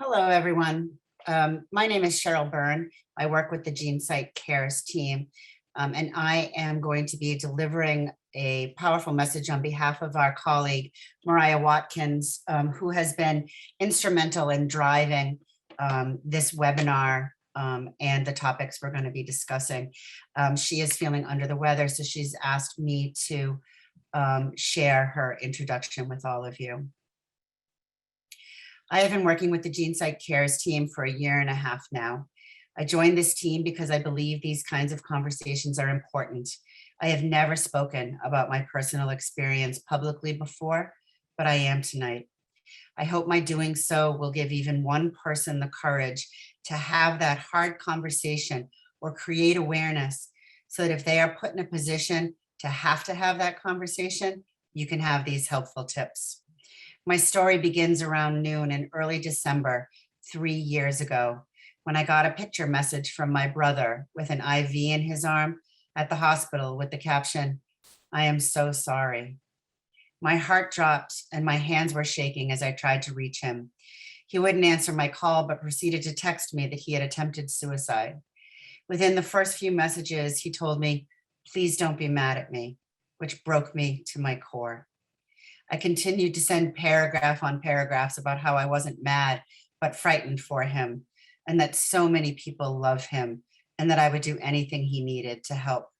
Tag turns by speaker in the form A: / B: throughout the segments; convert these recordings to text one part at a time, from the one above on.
A: Hello, everyone. My name is Cheryl Byrne. I work with the Gene Psych Cares team, and I am going to be delivering a powerful message on behalf of our colleague, Mariah Watkins, who has been instrumental in driving this webinar and the topics we're going to be discussing. She is feeling under the weather, so she's asked me to share her introduction with all of you. I have been working with the Gene Psych Cares team for 1.5 years now. I joined this team because I believe these kinds of conversations are important. I have never spoken about my personal experience publicly before, but I am tonight. I hope my doing so will give even one person the courage to have that hard conversation or create awareness so that if they are put in a position to have that conversation, you can have these helpful tips. My story begins around noon in early December, 3 years ago, when I got a picture message from my brother with an IV in his arm at the hospital with the caption, "I am so sorry." My heart dropped and my hands were shaking as I tried to reach him. He wouldn't answer my call, but proceeded to text me that he had attempted suicide. Within the first few messages, he told me, "Please don't be mad at me," which broke me to my core. I continued to send paragraph on paragraphs about how I wasn't mad, but frightened for him, and that so many people love him, and that I would do anything he needed to help.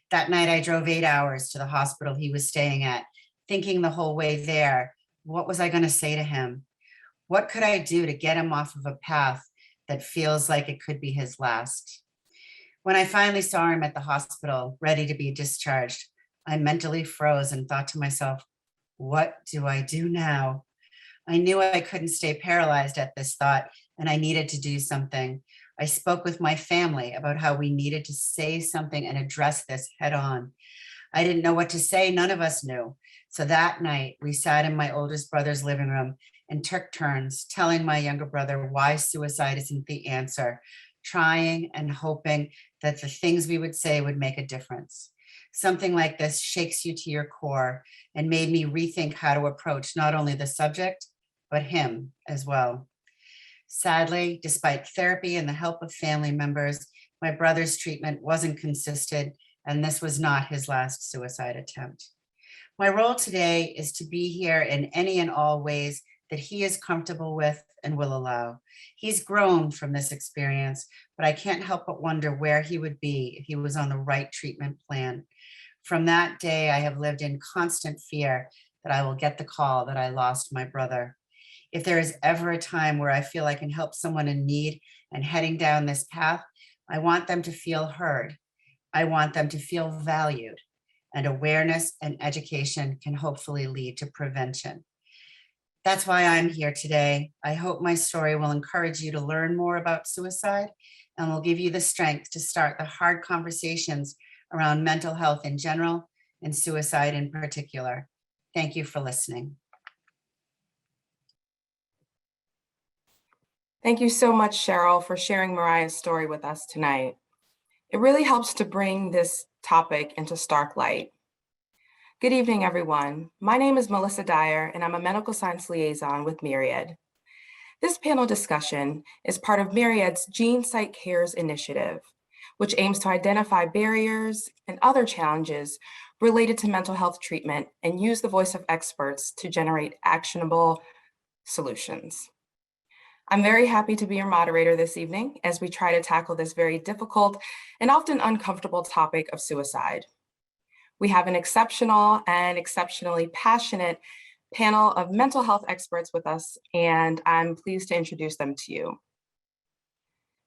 A: That night, I drove 8 hours to the hospital he was staying at, thinking the whole way there, what was I going to say to him? What could I do to get him off of a path that feels like it could be his last? When I finally saw him at the hospital, ready to be discharged, I mentally froze and thought to myself, what do I do now? I knew I couldn't stay paralyzed at this thought, and I needed to do something. I spoke with my family about how we needed to say something and address this head on. I didn't know what to say. None of us knew. So that night, we sat in my oldest brother's living room and took turns telling my younger brother why suicide isn't the answer, trying and hoping that the things we would say would make a difference. Something like this shakes you to your core and made me rethink how to approach not only the subject, but him as well. Sadly, despite therapy and the help of family members, my brother's treatment wasn't consistent, and this was not his last suicide attempt. My role today is to be here in any and all ways that he is comfortable with and will allow. He's grown from this experience, but I can't help but wonder where he would be if he was on the right treatment plan. From that day, I have lived in constant fear that I will get the call that I lost my brother. If there is ever a time where I feel I can help someone in need and heading down this path, I want them to feel heard. I want them to feel valued, and awareness and education can hopefully lead to prevention. That's why I'm here today. I hope my story will encourage you to learn more about suicide and will give you the strength to start the hard conversations around mental health in general and suicide in particular. Thank you for listening.
B: Thank you so much, Cheryl, for sharing Mariah's story with us tonight. It really helps to bring this topic into stark light. Good evening, everyone. My name is Melissa Dyer, and I'm a medical science liaison with Myriad. This panel discussion is part of Myriad's Gene Psych Cares initiative, which aims to identify barriers and other challenges related to mental health treatment and use the voice of experts to generate actionable solutions. I'm very happy to be your moderator this evening as we try to tackle this very difficult and often uncomfortable topic of suicide. We have an exceptional and exceptionally passionate panel of mental health experts with us, and I'm pleased to introduce them to you.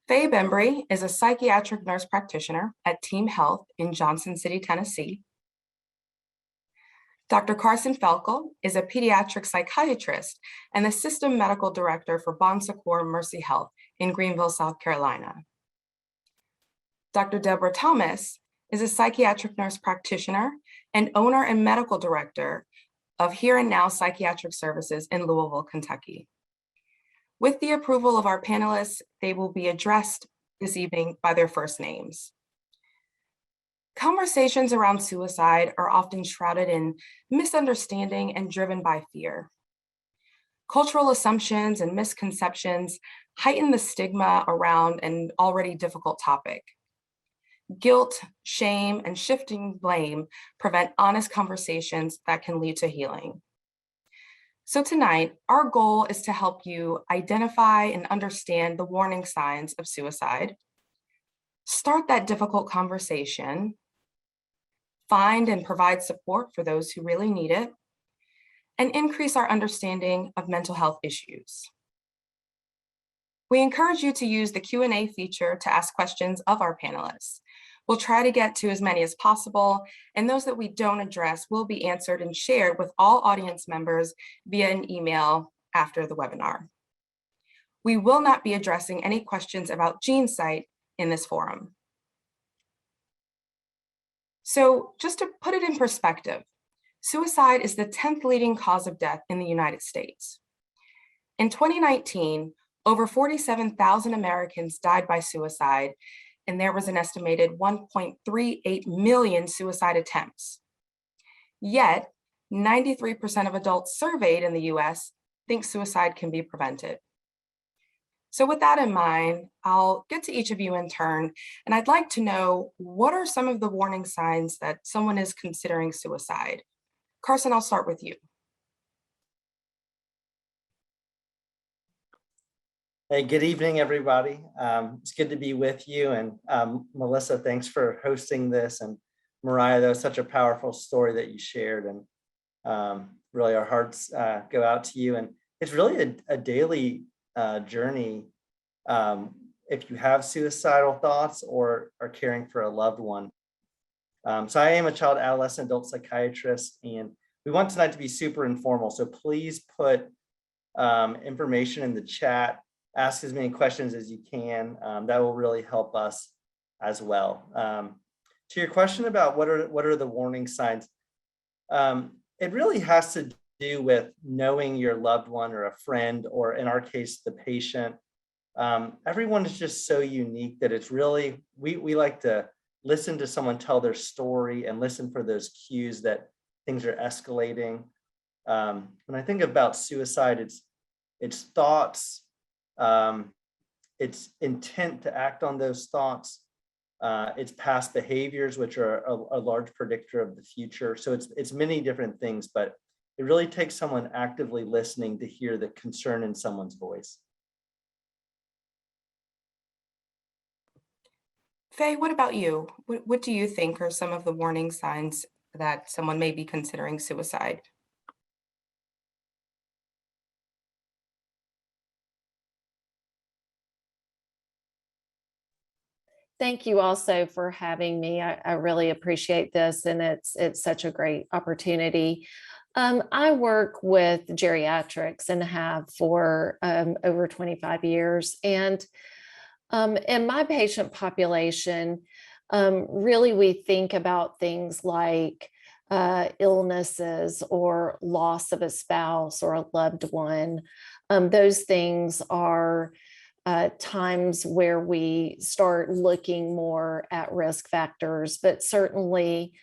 B: Faye Bembry is a psychiatric nurse practitioner at Team Health in Johnson City, Tennessee. Dr. Carson Felkel is a pediatric psychiatrist and the system medical director for Secours Mercy Health in Greenville, South Carolina. Dr. Deborah Thomas is a psychiatric nurse practitioner and owner and medical director of Here and Now Psychiatric Services in Louisville, Kentucky. With the approval of our panelists, they will be addressed this evening by their first names. Conversations around suicide are often shrouded in misunderstanding and driven by fear. Cultural assumptions and misconceptions heighten the stigma around an already difficult topic. Guilt, shame, and shifting blame prevent honest conversations that can lead to healing. So tonight, our goal is to help you identify and understand the warning signs of suicide, start that difficult conversation, find and provide support for those who really need it, and increase our understanding of mental health issues. We encourage you to use the Q&A feature to ask questions of our panelists. We'll try to get to as many as possible, and those that we don't address will be answered and shared with all audience members via an email after the webinar. We will not be addressing any questions about GeneSight in this forum. So just to put it in perspective, suicide is the 10th leading cause of death in the United States. In 2019, over 47,000 Americans died by suicide, and there was an estimated 1.38 million suicide attempts. Yet, 93% of adults surveyed in the US think suicide can be prevented. So with that in mind, I'll get to each of you in turn, and I'd like to know, what are some of the warning signs that someone is considering suicide? Carson, I'll start with you.
C: Hey, good evening, everybody. It's good to be with you. And Melissa, thanks for hosting this. And Mariah, that was such a powerful story that you shared. And really, our hearts go out to you. And it's really a daily journey if you have suicidal thoughts or are caring for a loved one. So I am a child, adolescent, adult psychiatrist, and we want tonight to be super informal. So please put information in the chat. Ask as many questions as you can. That will really help us as well. To your question about what are the warning signs, it really has to do with knowing your loved one or a friend, or in our case, the patient. Everyone is just so unique that it's really, we like to listen to someone tell their story and listen for those cues that things are escalating. When I think about suicide, it's thoughts, it's intent to act on those thoughts, it's past behaviors, which are a large predictor of the future. So it's many different things, but it really takes someone actively listening to hear the concern in someone's voice.
B: Faye, what about you? What do you think are some of the warning signs that someone may be considering suicide?
D: Thank you also for having me. I really appreciate this, and it's such a great opportunity. I work with geriatrics and have for over 25 years. And in my patient population, really we think about things like illnesses or loss of a spouse or a loved one. Those things are times where we start looking more at risk factors, but certainly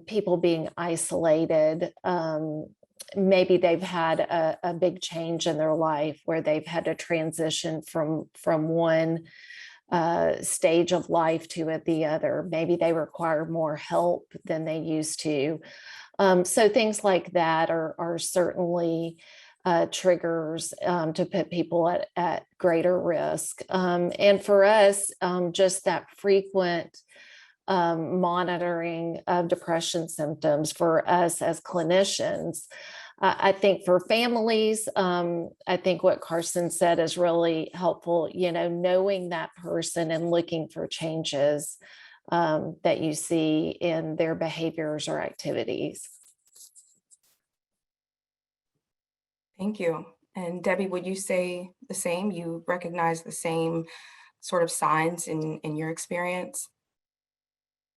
D: people being isolated, maybe they've had a big change in their life where they've had to transition from one stage of life to the other. Maybe they require more help than they used to. So things like that are certainly triggers to put people at greater risk. And for us, just that frequent monitoring of depression symptoms for us as clinicians. I think for families, I think what Carson said is really helpful, knowing that person and looking for changes that you see in their behaviors or activities.
B: Thank you. And Debbie, would you say the same? You recognize the same sort of signs in your experience?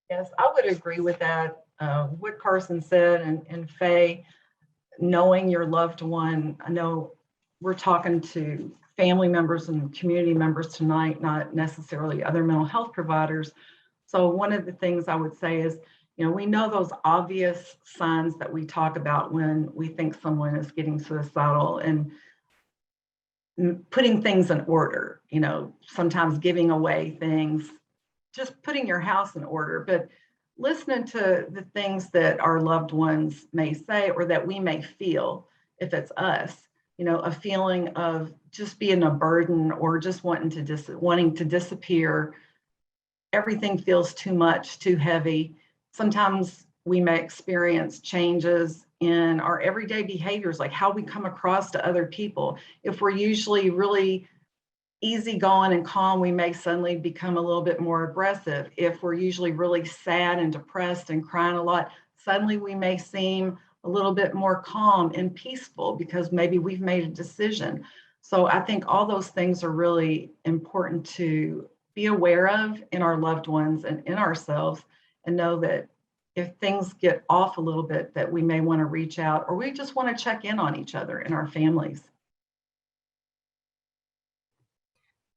E: Yes, I would agree with that. What Carson said, and Faye, knowing your loved one. I know we're talking to family members and community members tonight, not necessarily other mental health providers. So one of the things I would say is, we know those obvious signs that we talk about when we think someone is getting suicidal. And putting things in order, sometimes giving away things, just putting your house in order, but listening to the things that our loved ones may say or that we may feel if it's us, a feeling of just being a burden or just wanting to disappear. Everything feels too much, too heavy. Sometimes we may experience changes in our everyday behaviors, like how we come across to other people. If we're usually really easygoing and calm, we may suddenly become a little bit more aggressive. If we're usually really sad and depressed and crying a lot, suddenly we may seem a little bit more calm and peaceful because maybe we've made a decision. So I think all those things are really important to be aware of in our loved ones and in ourselves, and know that if things get off a little bit, that we may want to reach out, or we just want to check in on each other and our families.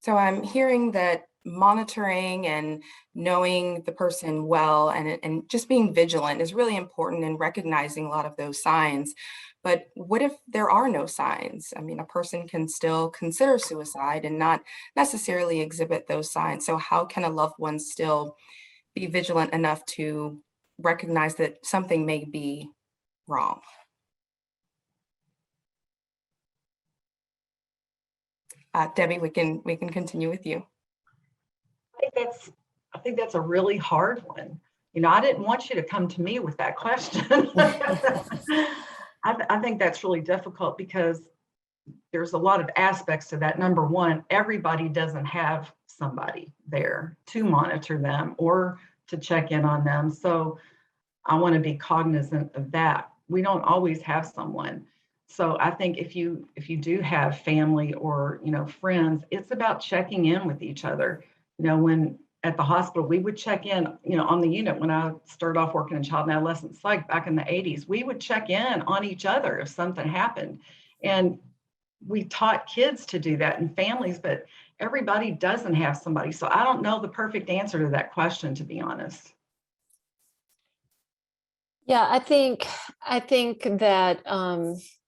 B: So I'm hearing that monitoring and knowing the person well and just being vigilant is really important in recognizing a lot of those signs. But what if there are no signs? I mean, a person can still consider suicide and not necessarily exhibit those signs. So how can a loved one still be vigilant enough to recognize that something may be wrong? Debbie, we can continue with you.
E: I think that's a really hard one. I didn't want you to come to me with that question. I think that's really difficult because there's a lot of aspects to that. Number one, everybody doesn't have somebody there to monitor them or to check in on them. So I want to be cognizant of that. We don't always have someone. So I think if you do have family or, friends, it's about checking in with each other. When at the hospital, we would check in, on the unit. When I started off working in child and adolescent psych back in the 80s, we would check in on each other if something happened. And we taught kids to do that and families, but everybody doesn't have somebody. So I don't know the perfect answer to that question, to be honest.
D: Yeah, I think that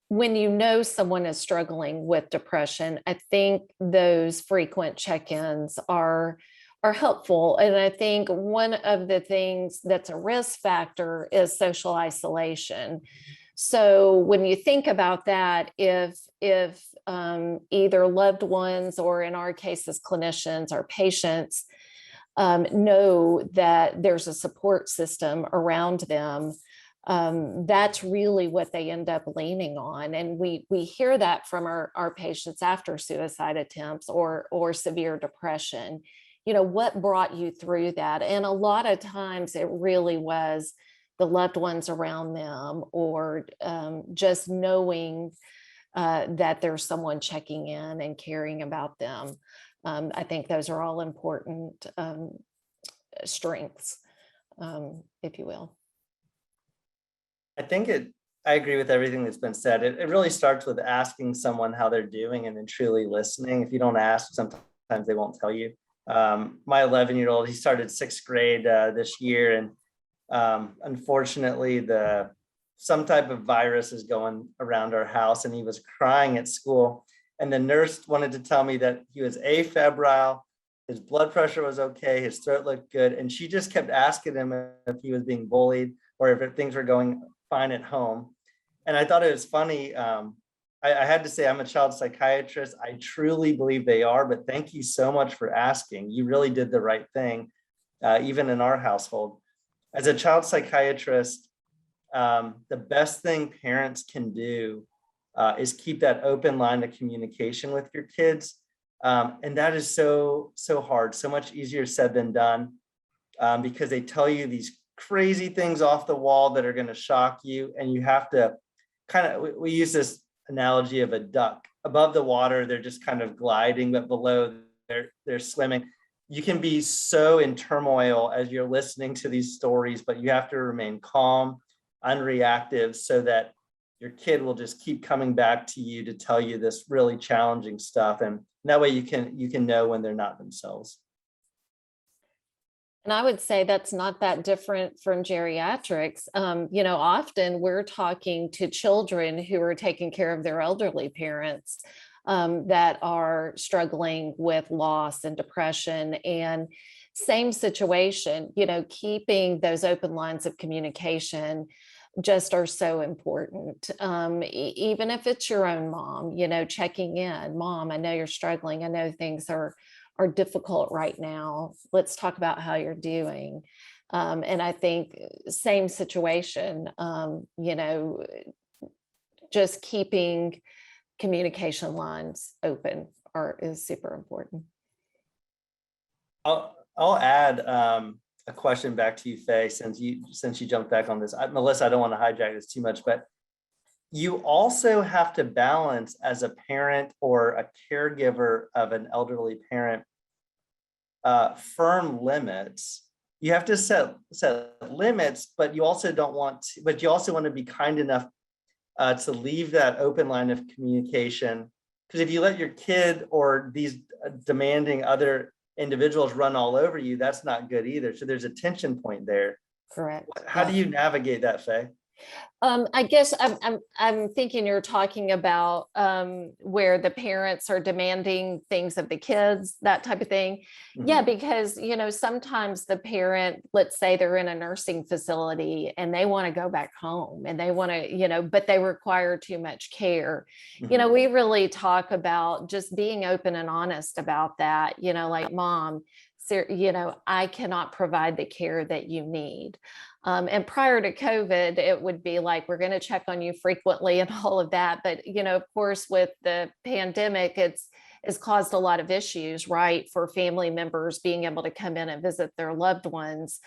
D: when someone is struggling with depression, I think those frequent check-ins are helpful. And I think one of the things that's a risk factor is social isolation. So when you think about that, if either loved ones or in our case as clinicians or patients know that there's a support system around them, that's really what they end up leaning on. And we hear that from our patients after suicide attempts or severe depression. What brought you through that? And a lot of times it really was the loved ones around them, or just knowing that there's someone checking in and caring about them. I think those are all important strengths, if you will.
C: I agree with everything that's been said. It really starts with asking someone how they're doing and then truly listening. If you don't ask, sometimes they won't tell you. My 11-year-old, he started 6th grade this year, and unfortunately some type of virus is going around our house, and he was crying at school. And the nurse wanted to tell me that he was afebrile, his blood pressure was okay, his throat looked good. And she just kept asking him if he was being bullied or if things were going fine at home. And I thought it was funny. I had to say, I'm a child psychiatrist. I truly believe they are, but thank you so much for asking. You really did the right thing, even in our household. As a child psychiatrist, the best thing parents can do is keep that open line of communication with your kids. And that is so hard, so much easier said than done, because they tell you these crazy things off the wall that are going to shock you. And you have to we use this analogy of a duck. Above the water, they're just kind of gliding, but below they're swimming. You can be so in turmoil as you're listening to these stories, but you have to remain calm, unreactive, so that your kid will just keep coming back to you to tell you this really challenging stuff. And that way you can know when they're not themselves.
D: And I would say that's not that different from geriatrics. Often we're talking to children who are taking care of their elderly parents. that are struggling with loss and depression. And same situation, keeping those open lines of communication just are so important. Even if it's your own mom, checking in, Mom, I know you're struggling. I know things are difficult right now. Let's talk about how you're doing. And I think same situation, just keeping communication lines open is super important.
C: I'll add a question back to you, Faye, since you jumped back on this. Melissa, I don't want to hijack this too much, but you also have to balance as a parent or a caregiver of an elderly parent, firm limits. You have to set limits, but you also want to be kind enough to leave that open line of communication. Because if you let your kid or these demanding other individuals run all over you, that's not good either. So there's a tension point there.
D: Correct.
C: How do you navigate that, Faye?
D: I guess I'm thinking you're talking about where the parents are demanding things of the kids, that type of thing. Mm-hmm. Yeah, because sometimes the parent, let's say they're in a nursing facility and they want to go back home and they want to, but they require too much care. Mm-hmm. We really talk about just being open and honest about that. Like, Mom, I cannot provide the care that you need. And prior to COVID, it would be like, we're going to check on you frequently and all of that. But, of course, with the pandemic, it's caused a lot of issues, right? For family members being able to come in and visit their loved ones.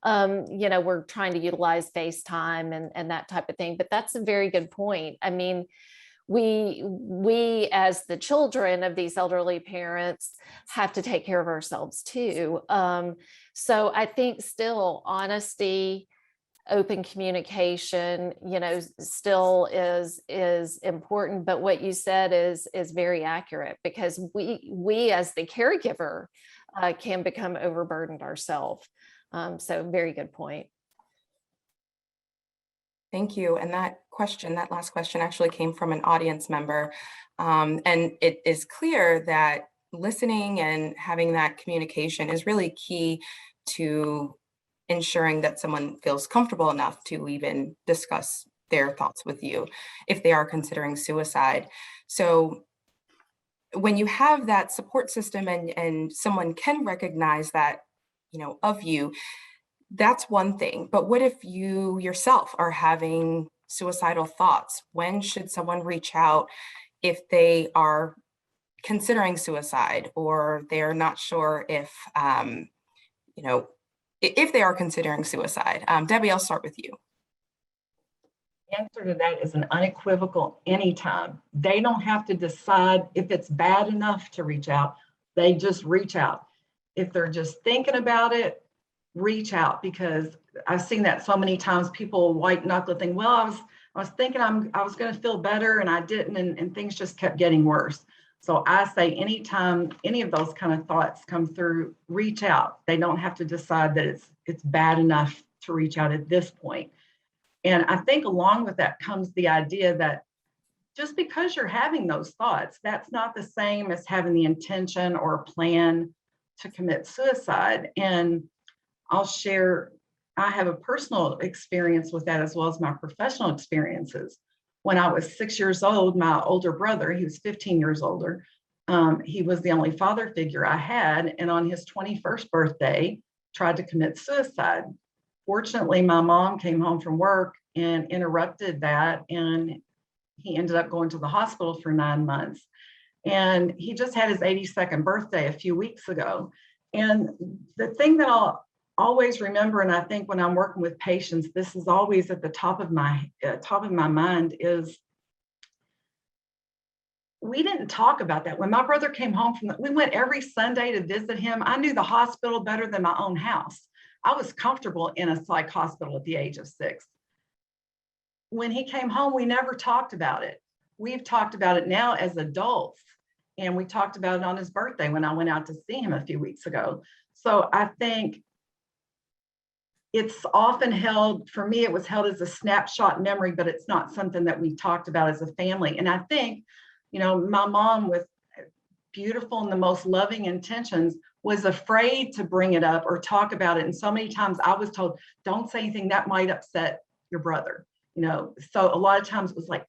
D: We're trying to utilize FaceTime and that type of thing. But that's a very good point. I mean, we as the children of these elderly parents have to take care of ourselves too. So I think still honesty, open communication, still is important. But what you said is very accurate, because we as the caregiver can become overburdened ourselves. So very good point.
B: Thank you. And that last question actually came from an audience member. And it is clear that listening and having that communication is really key to ensuring that someone feels comfortable enough to even discuss their thoughts with you if they are considering suicide. So when you have that support system and someone can recognize that, of you, that's one thing. But what if you yourself are having suicidal thoughts? When should someone reach out if they are considering suicide, or they're not sure if they are considering suicide? Debbie, I'll start with you.
E: The answer to that is an unequivocal anytime. They don't have to decide if it's bad enough to reach out. They just reach out. If they're just thinking about it, reach out, because I've seen that so many times. People white knuckle think, well, I was thinking I was going to feel better and I didn't, and things just kept getting worse. So I say anytime any of those kind of thoughts come through, reach out. They don't have to decide that it's bad enough to reach out at this point. And I think along with that comes the idea that just because you're having those thoughts, that's not the same as having the intention or a plan to commit suicide. And I'll share, I have a personal experience with that as well as my professional experiences. When I was 6 years old, my older brother, he was 15 years older, he was the only father figure I had, and on his 21st birthday, tried to commit suicide. Fortunately, my mom came home from work and interrupted that, and he ended up going to the hospital for 9 months. And he just had his 82nd birthday a few weeks ago. And the thing that I'll always remember, and I think when I'm working with patients, this is always at the top of my mind, is we didn't talk about that. When my brother came home we went every Sunday to visit him. I knew the hospital better than my own house. I was comfortable in a psych hospital at the age of 6. When he came home, we never talked about it. We've talked about it now as adults, and we talked about it on his birthday when I went out to see him a few weeks ago. So I think it's often held, for me, it was held as a snapshot memory, but it's not something that we talked about as a family. And I think My mom, with beautiful and the most loving intentions, was afraid to bring it up or talk about it. And so many times I was told, don't say anything that might upset your brother. So a lot of times it was like,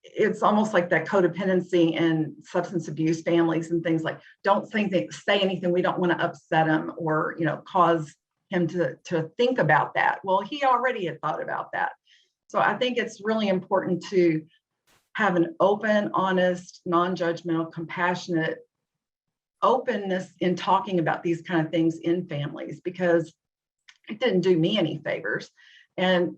E: it's almost like that codependency and substance abuse families and things, like, don't say anything, we don't want to upset him or, cause him to think about that. Well, he already had thought about that. So I think it's really important to have an open, honest, non-judgmental, compassionate openness in talking about these kind of things in families, because it didn't do me any favors. And,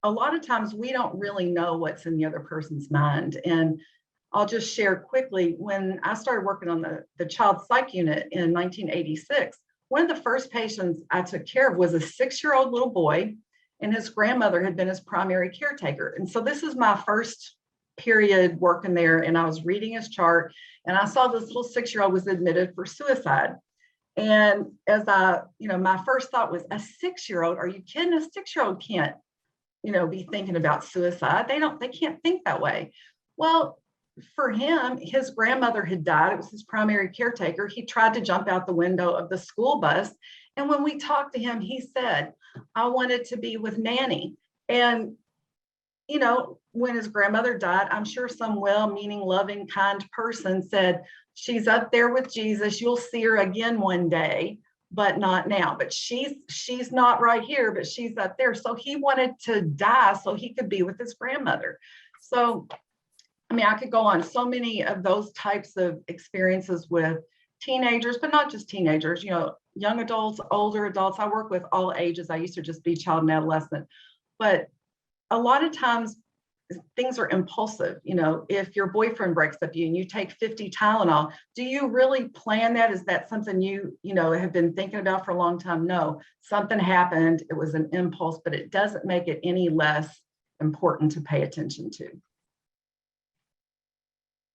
E: a lot of times we don't really know what's in the other person's mind. And I'll just share quickly, when I started working on the child psych unit in 1986, one of the first patients I took care of was a 6-year-old little boy, and his grandmother had been his primary caretaker. And so this is my first period working there, and I was reading his chart, and I saw this little 6-year-old was admitted for suicide. And as my first thought was, a 6-year-old? Are you kidding? A 6-year-old can't, be thinking about suicide. They can't think that way. Well, for him, his grandmother had died. It was his primary caretaker. He tried to jump out the window of the school bus. And when we talked to him, he said, I wanted to be with Nanny. And, when his grandmother died, I'm sure some well-meaning, loving, kind person said, she's up there with Jesus. You'll see her again one day, but not now. But she's not right here, but she's up there. So he wanted to die so he could be with his grandmother. So, I could go on. So many of those types of experiences with teenagers, but not just teenagers, young adults, older adults. I work with all ages. I used to just be child and adolescent. But a lot of times things are impulsive. If your boyfriend breaks up you and you take 50 Tylenol, do you really plan that? Is that something you have been thinking about for a long time? No, something happened. It was an impulse, but it doesn't make it any less important to pay attention to.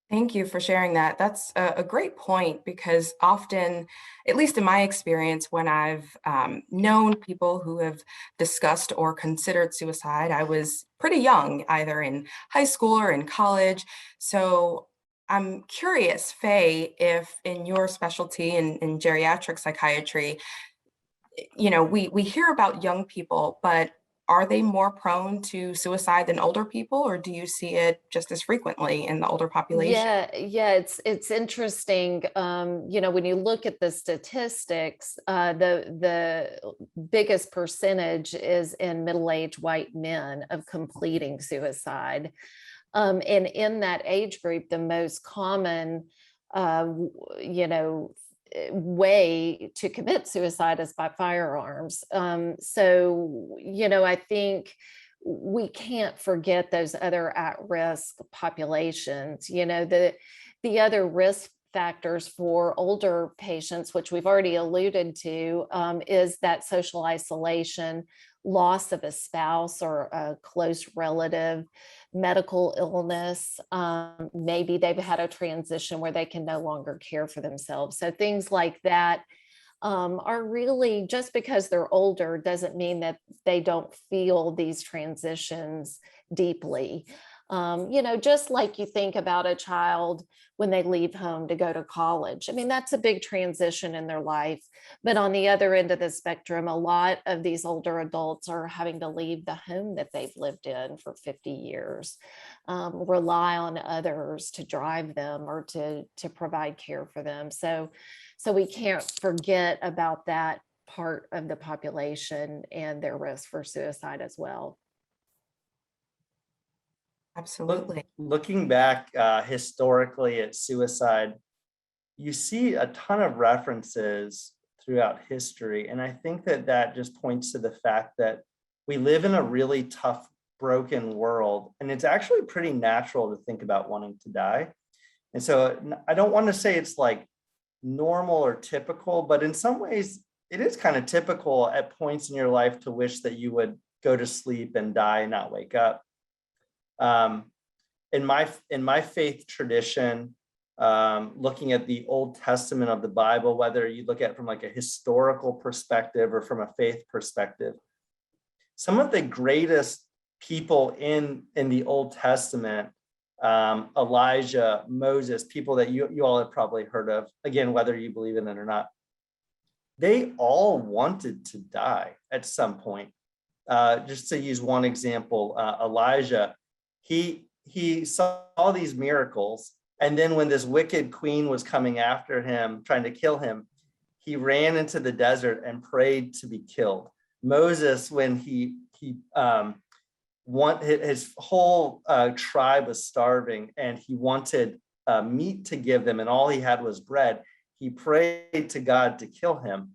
B: Thank you for sharing that. That's a great point, because often, at least in my experience, when I've known people who have discussed or considered suicide, I was pretty young, either in high school or in college. So I'm curious, Faye, if in your specialty in geriatric psychiatry, we hear about young people, but are they more prone to suicide than older people, or do you see it just as frequently in the older population?
D: Yeah, it's interesting. When you look at the statistics, the biggest percentage is in middle-aged white men of completing suicide. And in that age group, the most common, way to commit suicide is by firearms. So, I think we can't forget those other at-risk populations. The other risk factors for older patients, which we've already alluded to, is that social isolation, loss of a spouse or a close relative, medical illness. Maybe they've had a transition where they can no longer care for themselves. So things like that are really, just because they're older doesn't mean that they don't feel these transitions deeply. Just like you think about a child when they leave home to go to college. That's a big transition in their life. But on the other end of the spectrum, a lot of these older adults are having to leave the home that they've lived in for 50 years, rely on others to drive them or to provide care for them. So we can't forget about that part of the population and their risk for suicide as well.
B: Absolutely.
C: Looking back historically at suicide, you see a ton of references throughout history. And I think that just points to the fact that we live in a really tough, broken world. And it's actually pretty natural to think about wanting to die. And so I don't want to say it's like normal or typical, but in some ways it is kind of typical at points in your life to wish that you would go to sleep and die and not wake up. In my faith tradition, looking at the Old Testament of the Bible, whether you look at it from like a historical perspective or from a faith perspective, some of the greatest people in the Old Testament Elijah, Moses, people that you all have probably heard of, again, whether you believe in it or not. They all wanted to die at some point. Just to use one example, Elijah, he saw these miracles, and then when this wicked queen was coming after him, trying to kill him, he ran into the desert and prayed to be killed. Moses, when his whole tribe was starving and he wanted meat to give them, and all he had was bread, he prayed to God to kill him.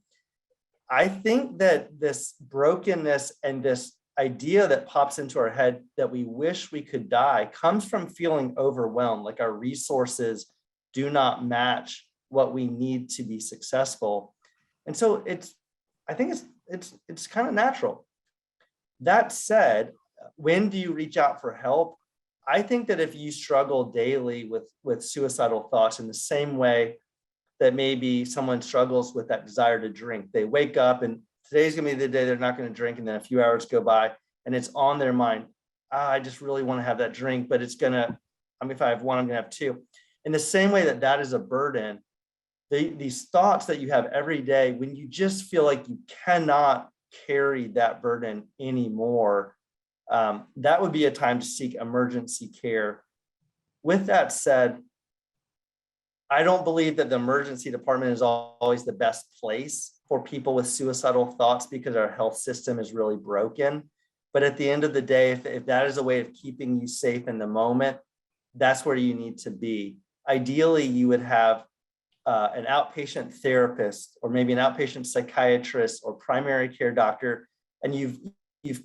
C: I think that this brokenness and this idea that pops into our head that we wish we could die comes from feeling overwhelmed, like our resources do not match what we need to be successful. And so I think it's kind of natural. That said, when do you reach out for help? I think that if you struggle daily with suicidal thoughts in the same way that maybe someone struggles with that desire to drink, they wake up and today's gonna be the day they're not gonna drink, and then a few hours go by and it's on their mind, I just really wanna have that drink, but if I have one, I'm gonna have two. In the same way that is a burden, these thoughts that you have every day, when you just feel like you cannot carry that burden anymore, that would be a time to seek emergency care. With that said, I don't believe that the emergency department is always the best place for people with suicidal thoughts because our health system is really broken. But at the end of the day, if that is a way of keeping you safe in the moment, that's where you need to be. Ideally, you would have an outpatient therapist or maybe an outpatient psychiatrist or primary care doctor, and you've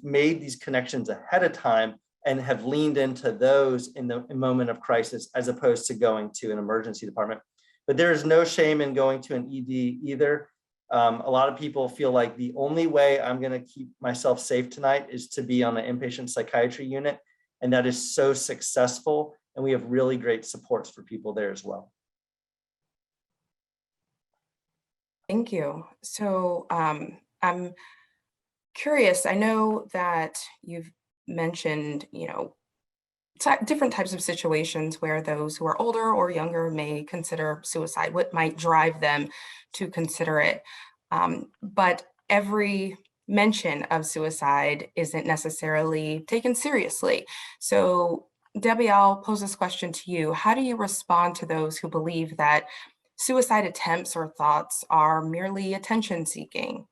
C: made these connections ahead of time and have leaned into those in the moment of crisis, as opposed to going to an emergency department. But there is no shame in going to an ED either. A lot of people feel like the only way I'm going to keep myself safe tonight is to be on the inpatient psychiatry unit. And that is so successful. And we have really great supports for people there as well.
B: Thank you. So I'm curious, I know that you've mentioned, different types of situations where those who are older or younger may consider suicide, what might drive them to consider it. But every mention of suicide isn't necessarily taken seriously. So Debbie, I'll pose this question to you. How do you respond to those who believe that suicide attempts or thoughts are merely attention seeking?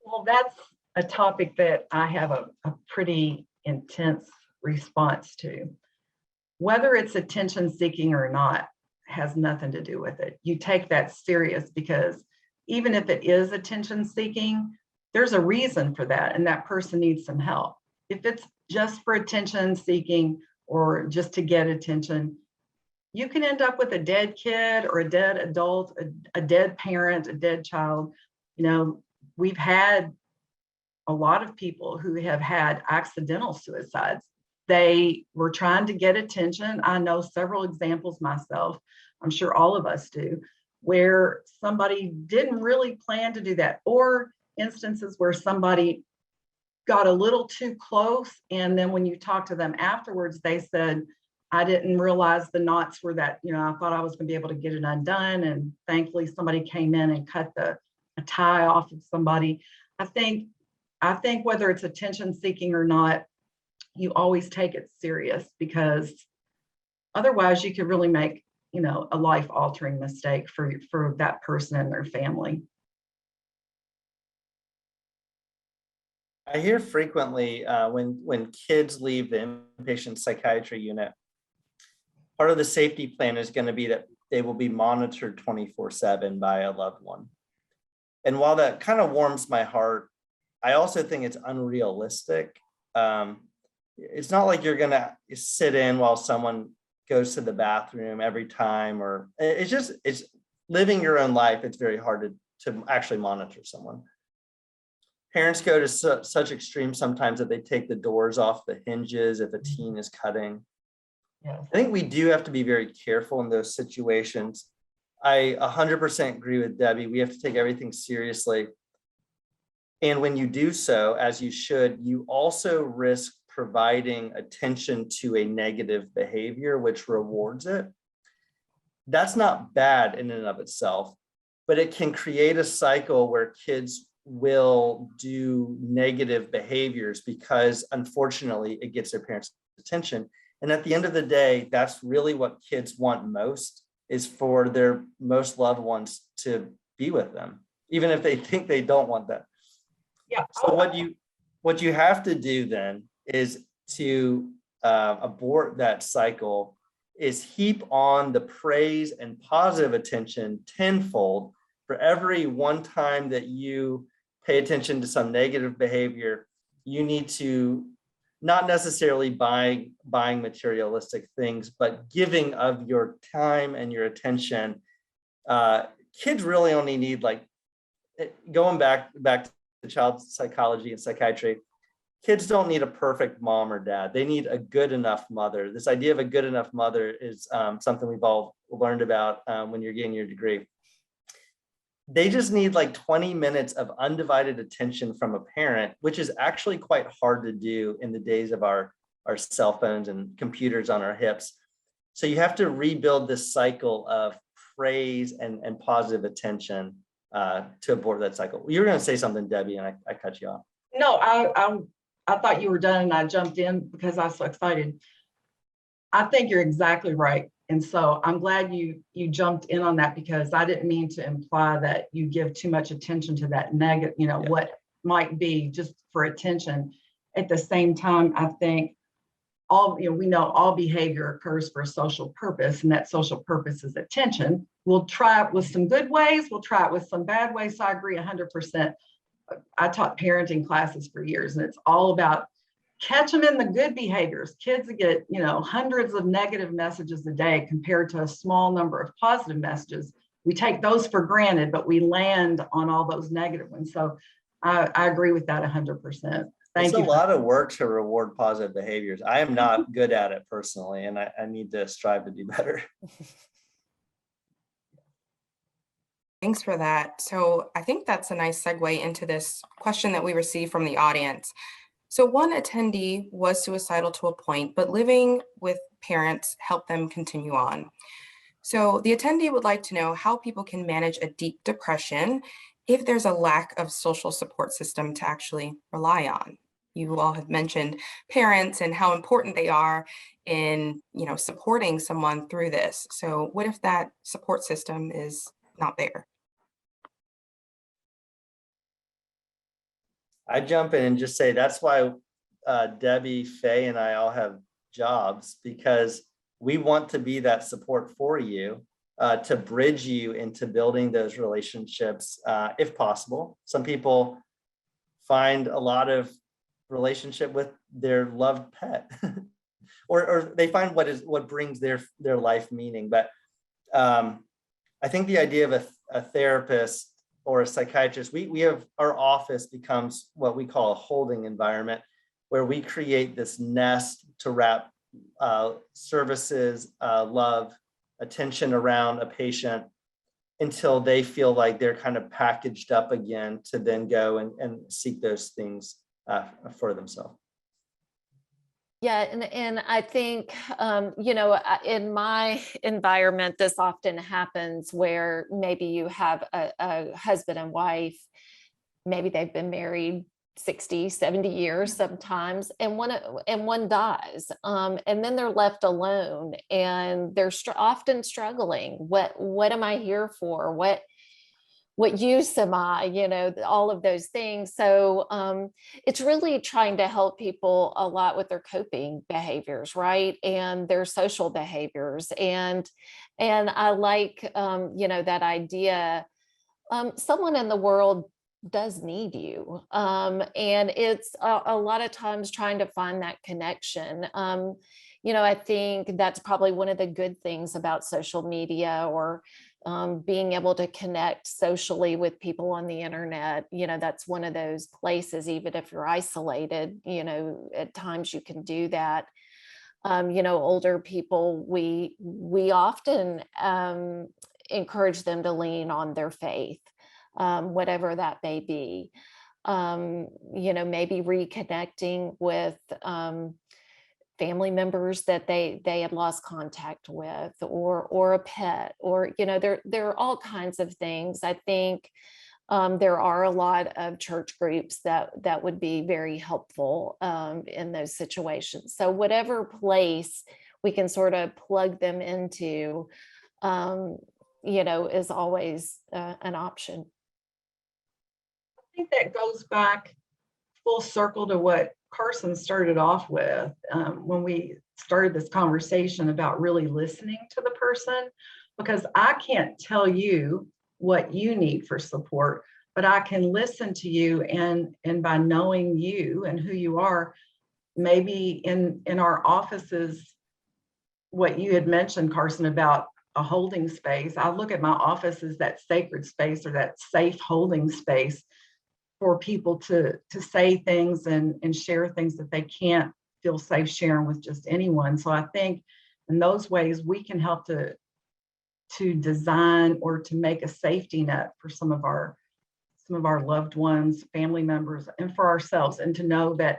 E: Well, that's a topic that I have a pretty intense response to. Whether it's attention seeking or not has nothing to do with it. You take that serious because even if it is attention seeking, there's a reason for that, and that person needs some help. If it's just for attention seeking or just to get attention, you can end up with a dead kid or a dead adult, a dead parent, a dead child. We've had a lot of people who have had accidental suicides. They were trying to get attention. I know several examples myself, I'm sure all of us do, where somebody didn't really plan to do that, or instances where somebody got a little too close, and then when you talk to them afterwards, they said, I didn't realize the knots were that, I thought I was going to be able to get it undone, and thankfully somebody came in and cut a tie off of somebody. I think whether it's attention seeking or not, you always take it serious, because otherwise you could really make, a life altering mistake for that person and their family.
C: I hear frequently when kids leave the inpatient psychiatry unit, part of the safety plan is going to be that they will be monitored 24/7 by a loved one. And while that kind of warms my heart, I also think it's unrealistic. It's not like you're going to sit in while someone goes to the bathroom every time, or it's living your own life. It's very hard to actually monitor someone. Parents go to such extremes sometimes that they take the doors off the hinges if a teen is cutting.
E: Yes.
C: I think we do have to be very careful in those situations. I 100% agree with Debbie. We have to take everything seriously. And when you do so, as you should, you also risk providing attention to a negative behavior, which rewards it. That's not bad in and of itself, but it can create a cycle where kids will do negative behaviors because unfortunately it gets their parents' attention. And at the end of the day, that's really what kids want most, is for their most loved ones to be with them, even if they think they don't want that.
E: Yeah.
C: So what you have to do then is to abort that cycle, is heap on the praise and positive attention tenfold for every one time that you pay attention to some negative behavior. You need to not necessarily buying materialistic things, but giving of your time and your attention. Kids really only need, like, going back to child psychology and psychiatry, kids don't need a perfect mom or dad. They need a good enough mother. This idea of a good enough mother is something we've all learned about when you're getting your degree. They just need like 20 minutes of undivided attention from a parent, which is actually quite hard to do in the days of our cell phones and computers on our hips. So you have to rebuild this cycle of praise and positive attention to abort that cycle. You were going to say something, Debbie, and I cut you off.
E: No, I thought you were done and I jumped in because I was so excited. I think you're exactly right. And so I'm glad you jumped in on that, because I didn't mean to imply that you give too much attention to that negative, what might be just for attention. At the same time, I think we know all behavior occurs for a social purpose, and that social purpose is attention. We'll try it with some good ways, we'll try it with some bad ways. So I agree 100%. I taught parenting classes for years, and it's all about catch them in the good behaviors. Kids get, hundreds of negative messages a day compared to a small number of positive messages. We take those for granted, but we land on all those negative ones. So I agree with that 100%. Thank you.
C: It's a lot of work to reward positive behaviors. I am not good at it personally, and I need to strive to do better.
B: Thanks for that. So I think that's a nice segue into this question that we received from the audience. So one attendee was suicidal to a point, but living with parents helped them continue on. So the attendee would like to know how people can manage a deep depression if there's a lack of social support system to actually rely on. You all have mentioned parents and how important they are in, supporting someone through this. So what if that support system is not there?
C: I jump in and just say that's why Debbie, Faye, and I all have jobs, because we want to be that support for you, to bridge you into building those relationships, if possible. Some people find a lot of relationship with their loved pet, or they find what brings their life meaning. But I think the idea of a therapist or a psychiatrist, we have, our office becomes what we call a holding environment, where we create this nest to wrap services, love, attention around a patient until they feel like they're kind of packaged up again to then go and seek those things for themselves.
D: Yeah, and I think, in my environment, this often happens where maybe you have a husband and wife, maybe they've been married 60, 70 years sometimes, and one dies, and then they're left alone, and they're often struggling. What am I here for? What use am I, all of those things. So it's really trying to help people a lot with their coping behaviors, right? And their social behaviors. And I like, that idea, someone in the world does need you. And it's a lot of times trying to find that connection. I think that's probably one of the good things about social media, or being able to connect socially with people on the internet. That's one of those places, even if you're isolated, at times you can do that. Older people, we often encourage them to lean on their faith, whatever that may be. maybe reconnecting with family members that they had lost contact with, or a pet, or there are all kinds of things. I think there are a lot of church groups that would be very helpful in those situations. So whatever place we can sort of plug them into, is always an option.
E: I think that goes back full circle to what Carson started off with when we started this conversation about really listening to the person, because I can't tell you what you need for support, but I can listen to you, and by knowing you and who you are, maybe in our offices, what you had mentioned, Carson, about a holding space, I look at my office as that sacred space, or that safe holding space for people to say things and share things that they can't feel safe sharing with just anyone. So I think in those ways we can help to design or to make a safety net for some of our loved ones, family members, and for ourselves, and to know that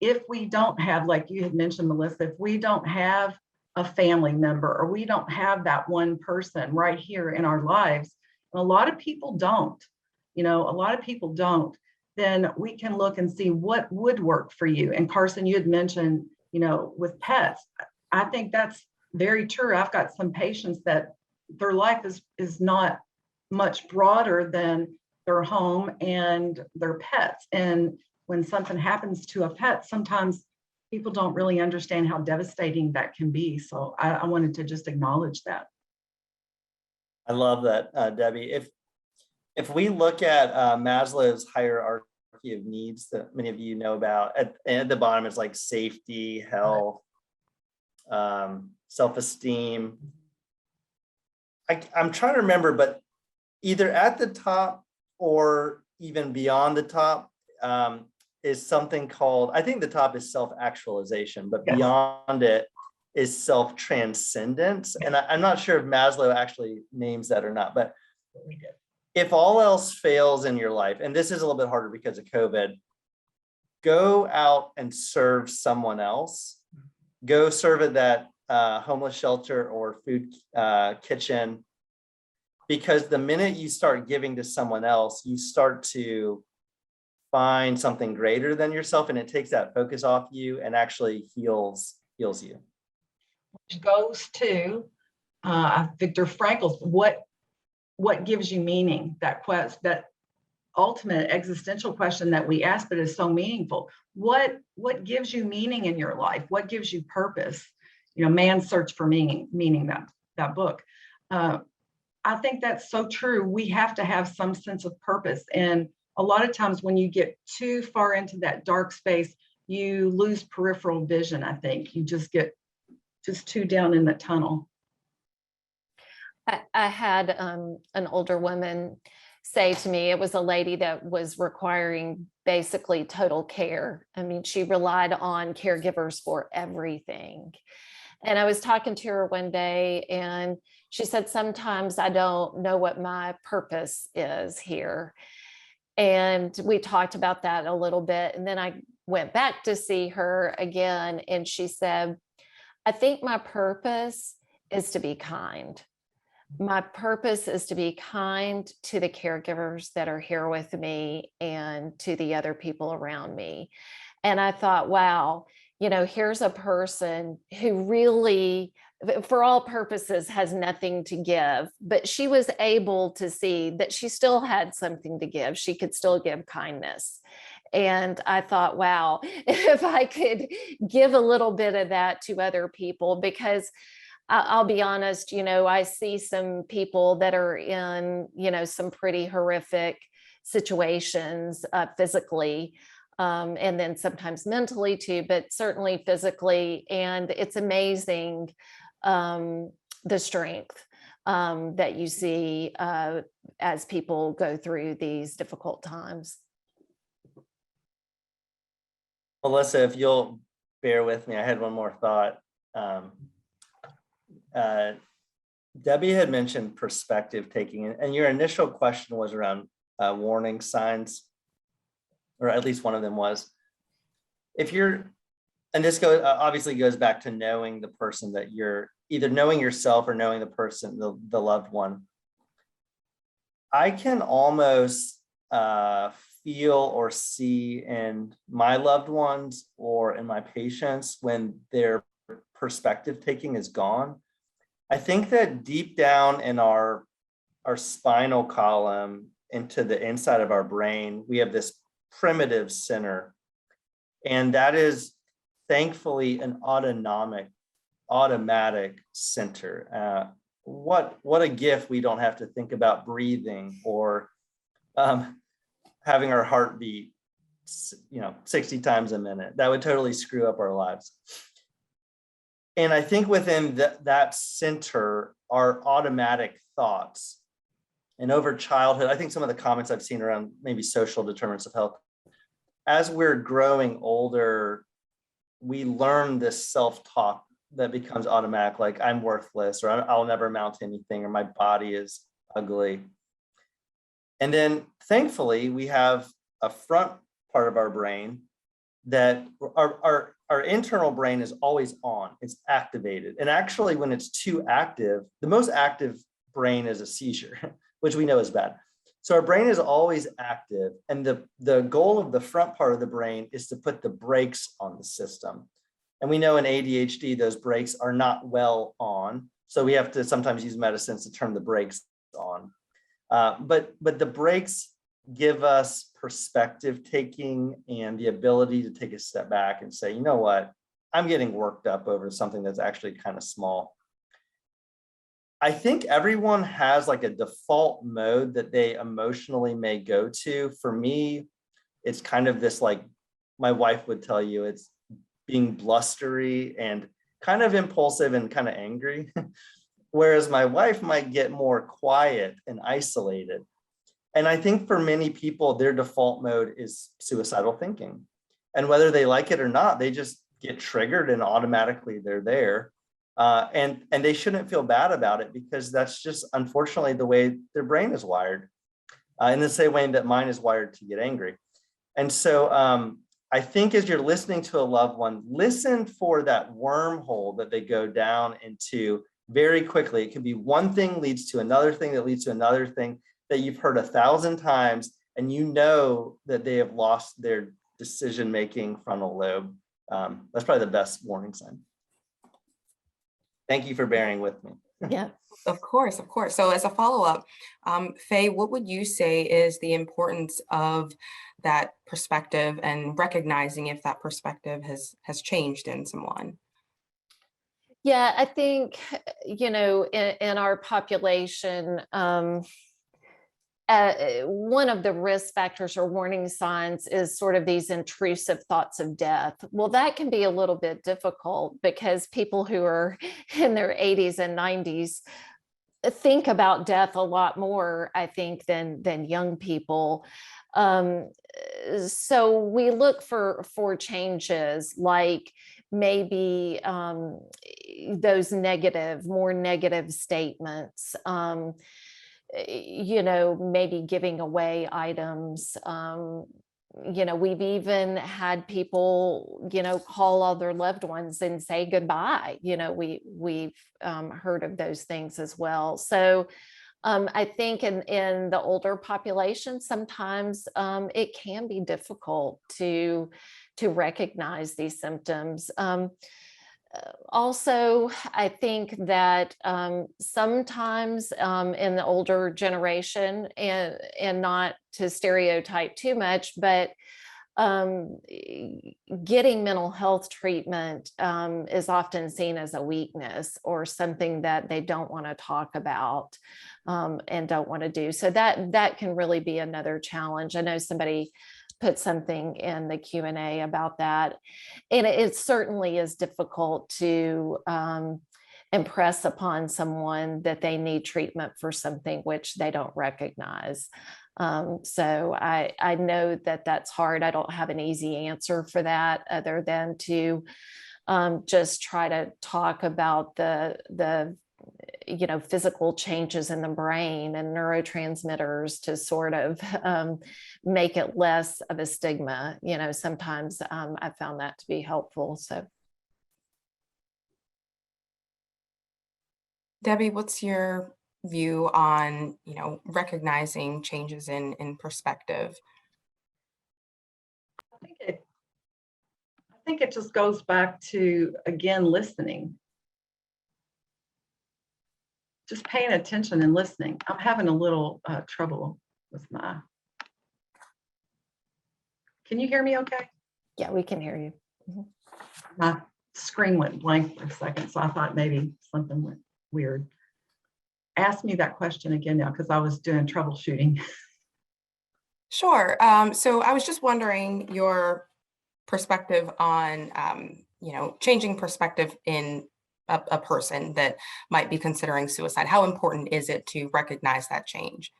E: if we don't have, like you had mentioned, Melissa, if we don't have a family member, or we don't have that one person right here in our lives, and a lot of people don't, then we can look and see what would work for you. And Carson, you had mentioned, with pets, I think that's very true. I've got some patients that their life is not much broader than their home and their pets. And when something happens to a pet, sometimes people don't really understand how devastating that can be. So I wanted to just acknowledge that.
C: I love that, Debbie. If we look at Maslow's hierarchy of needs that many of you know about, at the bottom is like safety, health, self-esteem. I'm trying to remember, but either at the top or even beyond the top is something called, I think the top is self-actualization, but beyond it is self-transcendence. And I'm not sure if Maslow actually names that or not, but
E: We did.
C: if all else fails in your life, and this is a little bit harder because of COVID, go out and serve someone else. Go serve at that homeless shelter or food kitchen, because the minute you start giving to someone else, you start to find something greater than yourself, and it takes that focus off you and actually heals you.
E: Which goes to Viktor Frankl's what gives you meaning? That ultimate existential question that we ask, but is so meaningful. What gives you meaning in your life? What gives you purpose? Man's Search for Meaning, that book. I think that's so true. We have to have some sense of purpose. And a lot of times when you get too far into that dark space, you lose peripheral vision, I think. You just get too down in the tunnel.
D: I had an older woman say to me, it was a lady that was requiring basically total care. I mean, she relied on caregivers for everything. And I was talking to her one day, and she said, sometimes I don't know what my purpose is here. And we talked about that a little bit. And then I went back to see her again, and she said, I think my purpose is to be kind. My purpose is to be kind to the caregivers that are here with me and to the other people around me. And I thought, wow, here's a person who really, for all purposes, has nothing to give, but she was able to see that she still had something to give. She could still give kindness. And I thought, wow, if I could give a little bit of that to other people, because I'll be honest, I see some people that are in, some pretty horrific situations physically, and then sometimes mentally too, but certainly physically. And it's amazing the strength that you see as people go through these difficult times.
C: Melissa, if you'll bear with me, I had one more thought. Debbie had mentioned perspective taking, and your initial question was around warning signs. or at least one of them was. If you're, and this obviously goes back to knowing the person that you're, either knowing yourself or knowing the person, the loved one. I can almost feel or see in my loved ones or in my patients when their perspective taking is gone. I think that deep down in our spinal column into the inside of our brain, we have this primitive center. And that is thankfully an automatic center. What a gift we don't have to think about breathing or having our heart beat 60 times a minute. That would totally screw up our lives. And I think within that center are automatic thoughts. And over childhood, I think some of the comments I've seen around maybe social determinants of health, as we're growing older, we learn this self-talk that becomes automatic, like I'm worthless, or I'll never amount to anything, or my body is ugly. And then thankfully, we have a front part of our brain that our internal brain is always on, it's activated. And actually, when it's too active, the most active brain is a seizure, which we know is bad. So our brain is always active. And the goal of the front part of the brain is to put the brakes on the system. And we know in ADHD, those brakes are not well on. So we have to sometimes use medicines to turn the brakes on. But the brakes give us perspective taking and the ability to take a step back and say, you know what, I'm getting worked up over something that's actually kind of small. I think everyone has like a default mode that they emotionally may go to. For me, it's kind of this, like my wife would tell you, it's being blustery and kind of impulsive and kind of angry. Whereas my wife might get more quiet and isolated. And I think for many people, their default mode is suicidal thinking. And whether they like it or not, they just get triggered and automatically they're there. And they shouldn't feel bad about it, because that's just unfortunately the way their brain is wired, in the same way that mine is wired to get angry. And so I think as you're listening to a loved one, listen for that wormhole that they go down into very quickly. It could be one thing leads to another thing that leads to another thing that you've heard 1,000 times, and you know that they have lost their decision-making frontal lobe. That's probably the best warning sign. Thank you for bearing with me.
B: Yeah, of course, of course. So as a follow-up, Faye, what would you say is the importance of that perspective and recognizing if that perspective has changed in someone?
D: Yeah, I think, in our population, one of the risk factors or warning signs is sort of these intrusive thoughts of death. Well, that can be a little bit difficult because people who are in their 80s and 90s think about death a lot more, I think, than young people. So we look for changes, like maybe those more negative statements, maybe giving away items. We've even had people, call all their loved ones and say goodbye. We've heard of those things as well. So I think in the older population, sometimes it can be difficult to recognize these symptoms. Also, I think that sometimes in the older generation, and not to stereotype too much, but getting mental health treatment is often seen as a weakness or something that they don't want to talk about and don't want to do. So that can really be another challenge. I know somebody put something in the Q&A about that. And it certainly is difficult to impress upon someone that they need treatment for something which they don't recognize. So I know that that's hard. I don't have an easy answer for that other than to just try to talk about the physical changes in the brain and neurotransmitters to sort of make it less of a stigma. Sometimes I found that to be helpful. So,
B: Debbie, what's your view on, recognizing changes in perspective?
E: I think it just goes back to, again, listening. Just paying attention and listening. I'm having a little trouble with can you hear me okay?
D: yeah, we can hear you.
E: My screen went blank for a second, so I thought maybe something went weird. Ask me that question again now, because I was doing troubleshooting.
B: Sure. So I was just wondering your perspective on, changing perspective in a person that might be considering suicide. How important is it to recognize that change?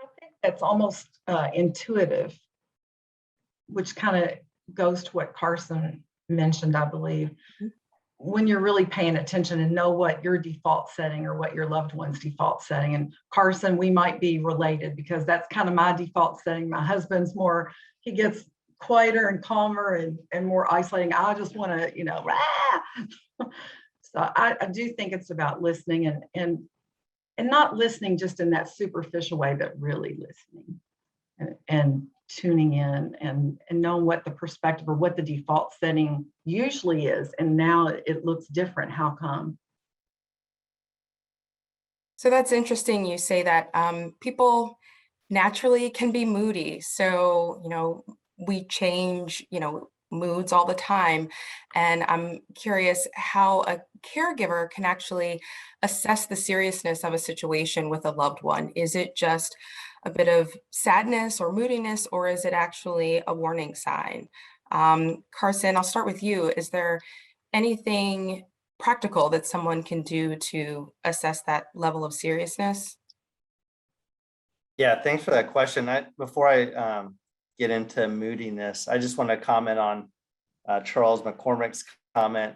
E: I think that's almost intuitive, which kind of goes to what Carson mentioned, I believe. Mm-hmm. When you're really paying attention and know what your default setting or what your loved one's default setting. And Carson, we might be related because that's kind of my default setting. My husband's more, he gets quieter and calmer and more isolating. I just want to, rah! So I do think it's about listening and not listening just in that superficial way, but really listening and tuning in and knowing what the perspective or what the default setting usually is. And now it looks different. How come?
B: So that's interesting. You say that people naturally can be moody. So, we change, moods all the time. And I'm curious how a caregiver can actually assess the seriousness of a situation with a loved one. Is it just a bit of sadness or moodiness, or is it actually a warning sign? Carson, I'll start with you. Is there anything practical that someone can do to assess that level of seriousness?
C: Yeah, thanks for that question. Before I get into moodiness, I just want to comment on Charles McCormick's comment.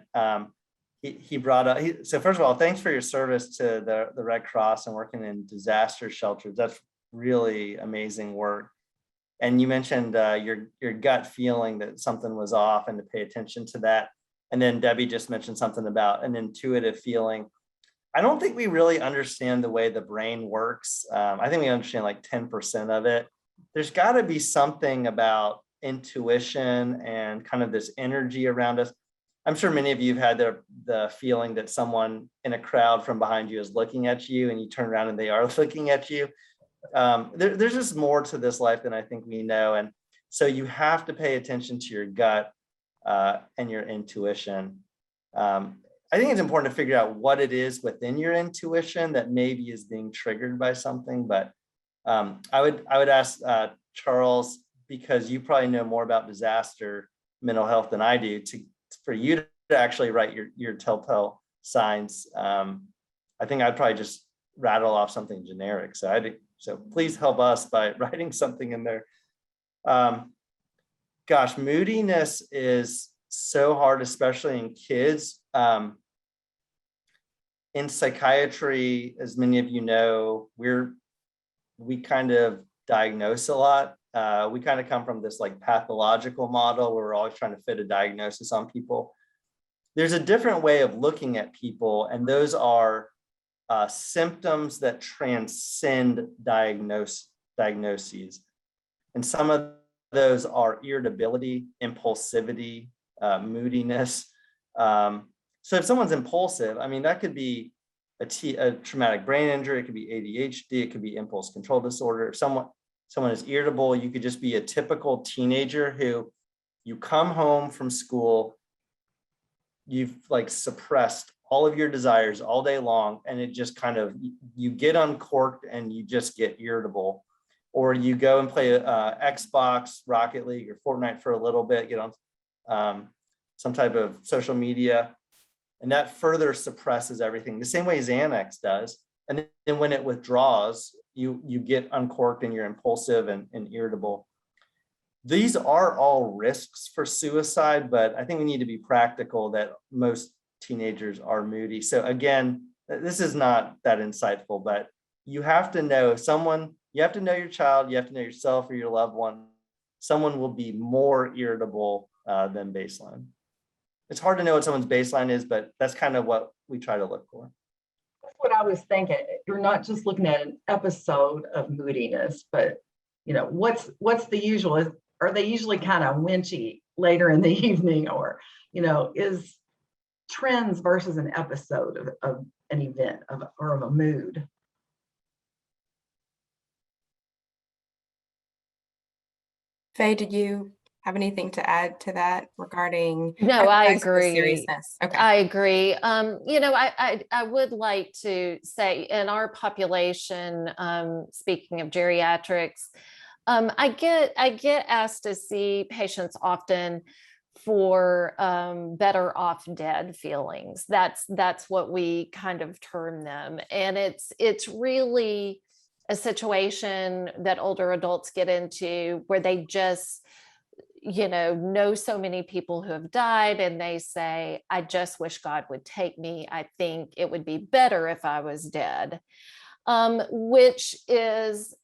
C: He brought up, so first of all, thanks for your service to the Red Cross and working in disaster shelters. That's really amazing work. And you mentioned your gut feeling that something was off and to pay attention to that. And then Debbie just mentioned something about an intuitive feeling. I don't think we really understand the way the brain works. I think we understand like 10% of it. There's got to be something about intuition and kind of this energy around us. I'm sure many of you have had the feeling that someone in a crowd from behind you is looking at you and you turn around and they are looking at you. There's just more to this life than I think we know. And so you have to pay attention to your gut and your intuition. I think it's important to figure out what it is within your intuition that maybe is being triggered by something. But I would ask Charles, because you probably know more about disaster mental health than I do, for you to actually write your telltale signs. I think I'd probably just rattle off something generic. So please help us by writing something in there. Gosh, moodiness is so hard, especially in kids. In psychiatry, as many of you know, we kind of diagnose a lot. We kind of come from this like pathological model where we're always trying to fit a diagnosis on people. There's a different way of looking at people, and those are symptoms that transcend diagnoses. And some of those are irritability, impulsivity, moodiness. So if someone's impulsive, I mean, that could be a traumatic brain injury, it could be ADHD, it could be impulse control disorder. If someone is irritable, you could just be a typical teenager who you come home from school, you've like suppressed all of your desires all day long, and it just kind of, you get uncorked and you just get irritable. Or you go and play Xbox, Rocket League, or Fortnite for a little bit, get on some type of social media, and that further suppresses everything, the same way Xanax does. And then when it withdraws, you get uncorked and you're impulsive and irritable. These are all risks for suicide, but I think we need to be practical that most teenagers are moody. So again, this is not that insightful, but you have to know someone, you have to know your child, you have to know yourself or your loved one. Someone will be more irritable than baseline. It's hard to know what someone's baseline is, but that's kind of what we try to look for.
E: That's what I was thinking. You're not just looking at an episode of moodiness, but what's the usual? Are they usually kind of winchy later in the evening, or is trends versus an episode of an event or of a mood?
B: Faye, did you have anything to add to that regarding?
D: No, I
B: recognize the
D: agree.
B: seriousness? Okay.
D: I agree. I would like to say in our population, speaking of geriatrics, I get asked to see patients often for better off dead feelings. That's what we kind of term them, and it's really a situation that older adults get into where they just know so many people who have died, and they say, I just wish God would take me. I think it would be better if I was dead, which is,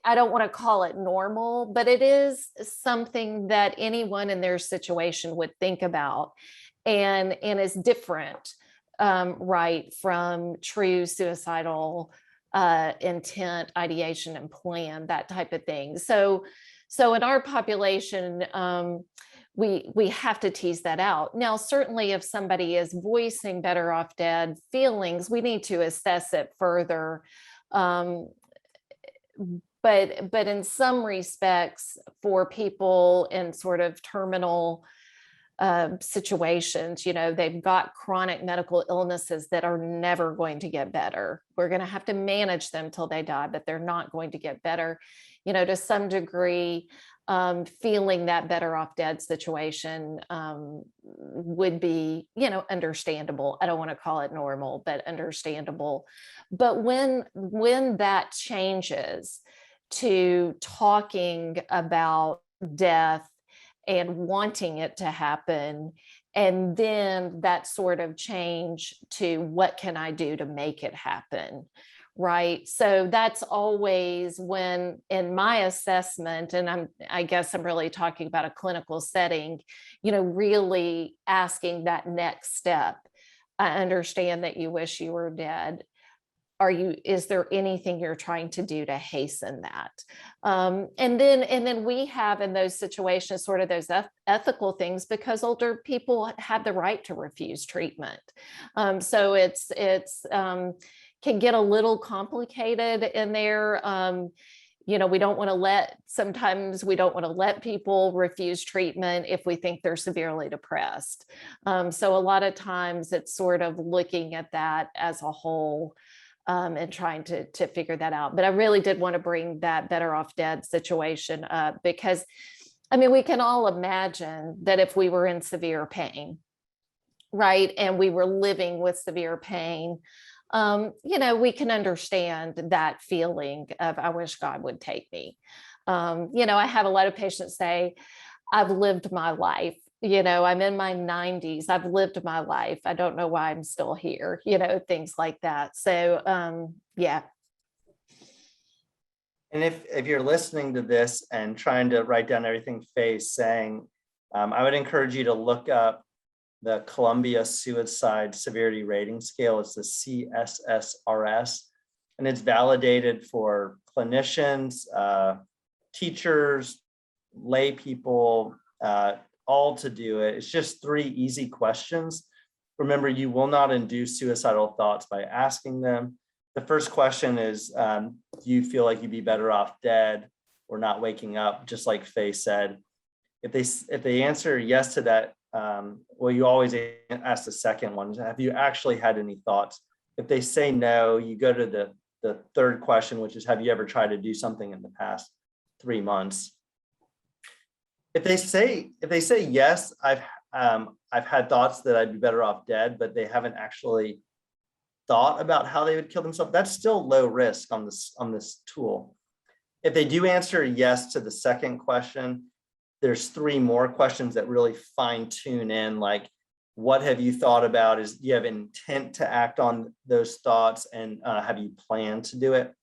D: I don't want to call it normal, but it is something that anyone in their situation would think about, and is different, right, from true suicidal intent, ideation, and plan, that type of thing. So in our population, we have to tease that out. Now, certainly if somebody is voicing better off dead feelings, we need to assess it further. But in some respects, for people in sort of terminal situations, they've got chronic medical illnesses that are never going to get better. We're going to have to manage them till they die, but they're not going to get better. To some degree, feeling that better off dead situation would be, understandable. I don't want to call it normal, but understandable. But when that changes to talking about death and wanting it to happen, and then that sort of change to what can I do to make it happen, right? So that's always when, in my assessment, and I guess I'm really talking about a clinical setting, really asking that next step. I understand that you wish you were dead. Is there anything you're trying to do to hasten that? And then we have in those situations sort of those ethical things, because older people have the right to refuse treatment. So it's can get a little complicated in there. Sometimes we don't want to let people refuse treatment if we think they're severely depressed. So a lot of times it's sort of looking at that as a whole, and trying to figure that out. But I really did want to bring that better off dead situation up, because we can all imagine that if we were in severe pain, right, and we were living with severe pain, we can understand that feeling of, I wish God would take me. I have a lot of patients say, I've lived my life. I'm in my 90s. I've lived my life. I don't know why I'm still here, things like that. So, yeah.
C: And if you're listening to this and trying to write down everything Faye's saying, I would encourage you to look up the Columbia Suicide Severity Rating Scale. It's the CSSRS, and it's validated for clinicians, teachers, lay people, all to do it. It's just 3 easy questions. Remember, you will not induce suicidal thoughts by asking them. The first question is, do you feel like you'd be better off dead or not waking up, just like Faye said? If they answer yes to that, well, you always ask the second one, have you actually had any thoughts? If they say no, you go to the third question, which is, have you ever tried to do something in the past 3 months? If they say yes, I've had thoughts that I'd be better off dead, but they haven't actually thought about how they would kill themselves, that's still low risk on this tool. If they do answer yes to the second question, there's 3 more questions that really fine tune in, like, what have you thought about? Do you have intent to act on those thoughts, and have you planned to do it?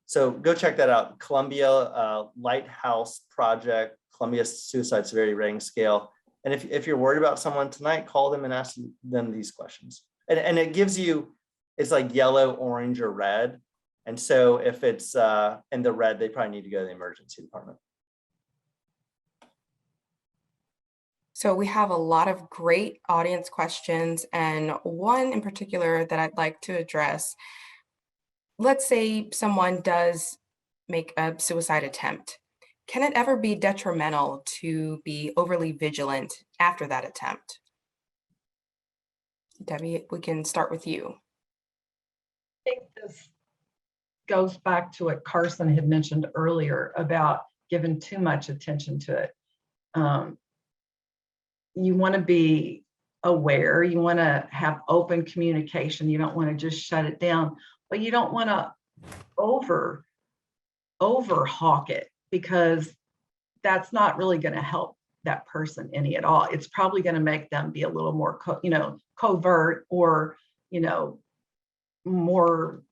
C: So go check that out. Columbia Lighthouse Project, Columbia Suicide Severity Rating Scale. And if you're worried about someone tonight, call them and ask them these questions. And it gives you, it's like yellow, orange, or red. And so if it's in the red, they probably need to go to the emergency department.
B: So we have a lot of great audience questions, and one in particular that I'd like to address. Let's say someone does make a suicide attempt. Can it ever be detrimental to be overly vigilant after that attempt? Debbie, we can start with you.
E: I think this goes back to what Carson had mentioned earlier about giving too much attention to it. You want to be aware, you want to have open communication, you don't want to just shut it down, but you don't want to overhawk it, because that's not really going to help that person any at all. It's probably going to make them be a little more covert, or more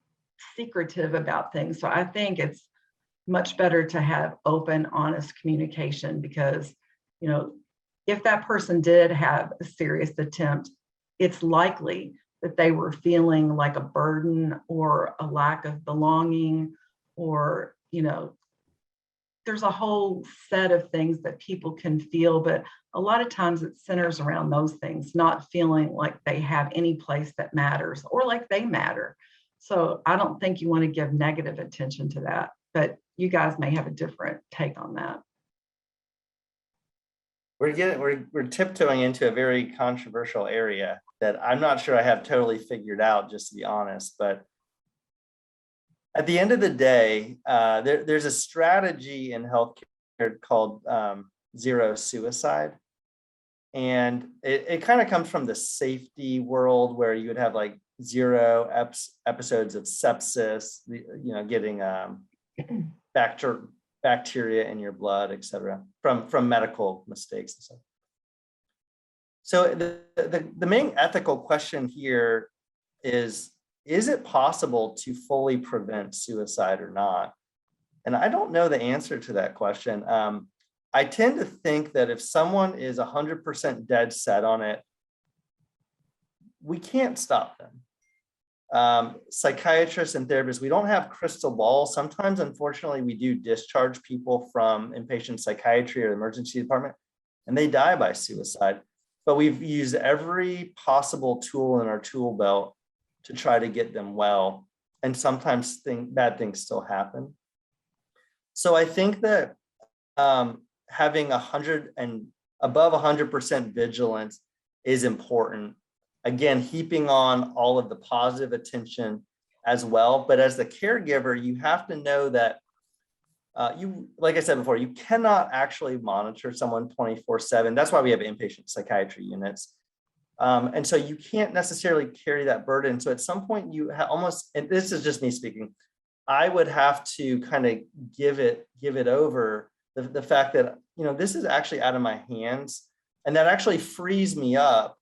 E: secretive about things. So I think it's much better to have open, honest communication, because if that person did have a serious attempt, it's likely that they were feeling like a burden or a lack of belonging, or there's a whole set of things that people can feel, but a lot of times it centers around those things, not feeling like they have any place that matters or like they matter. So I don't think you want to give negative attention to that, but you guys may have a different take on that.
C: We're tiptoeing into a very controversial area that I'm not sure I have totally figured out, just to be honest. But at the end of the day, there's a strategy in healthcare called zero suicide. And it kind of comes from the safety world, where you would have like zero episodes of sepsis, getting bacteria in your blood, et cetera, from medical mistakes and stuff. So the main ethical question here is it possible to fully prevent suicide or not? And I don't know the answer to that question. I tend to think that if someone is 100% dead set on it, we can't stop them. Psychiatrists and therapists, we don't have crystal balls. Sometimes, unfortunately, we do discharge people from inpatient psychiatry or emergency department, and they die by suicide. But we've used every possible tool in our tool belt to try to get them well. And sometimes bad things still happen. So I think that having 100 and above 100% vigilance is important. Again, heaping on all of the positive attention as well. But as the caregiver, you have to know that like I said before, you cannot actually monitor someone 24/7. That's why we have inpatient psychiatry units. And so you can't necessarily carry that burden. So at some point you almost, and this is just me speaking, I would have to kind of give it over the fact that, this is actually out of my hands. And that actually frees me up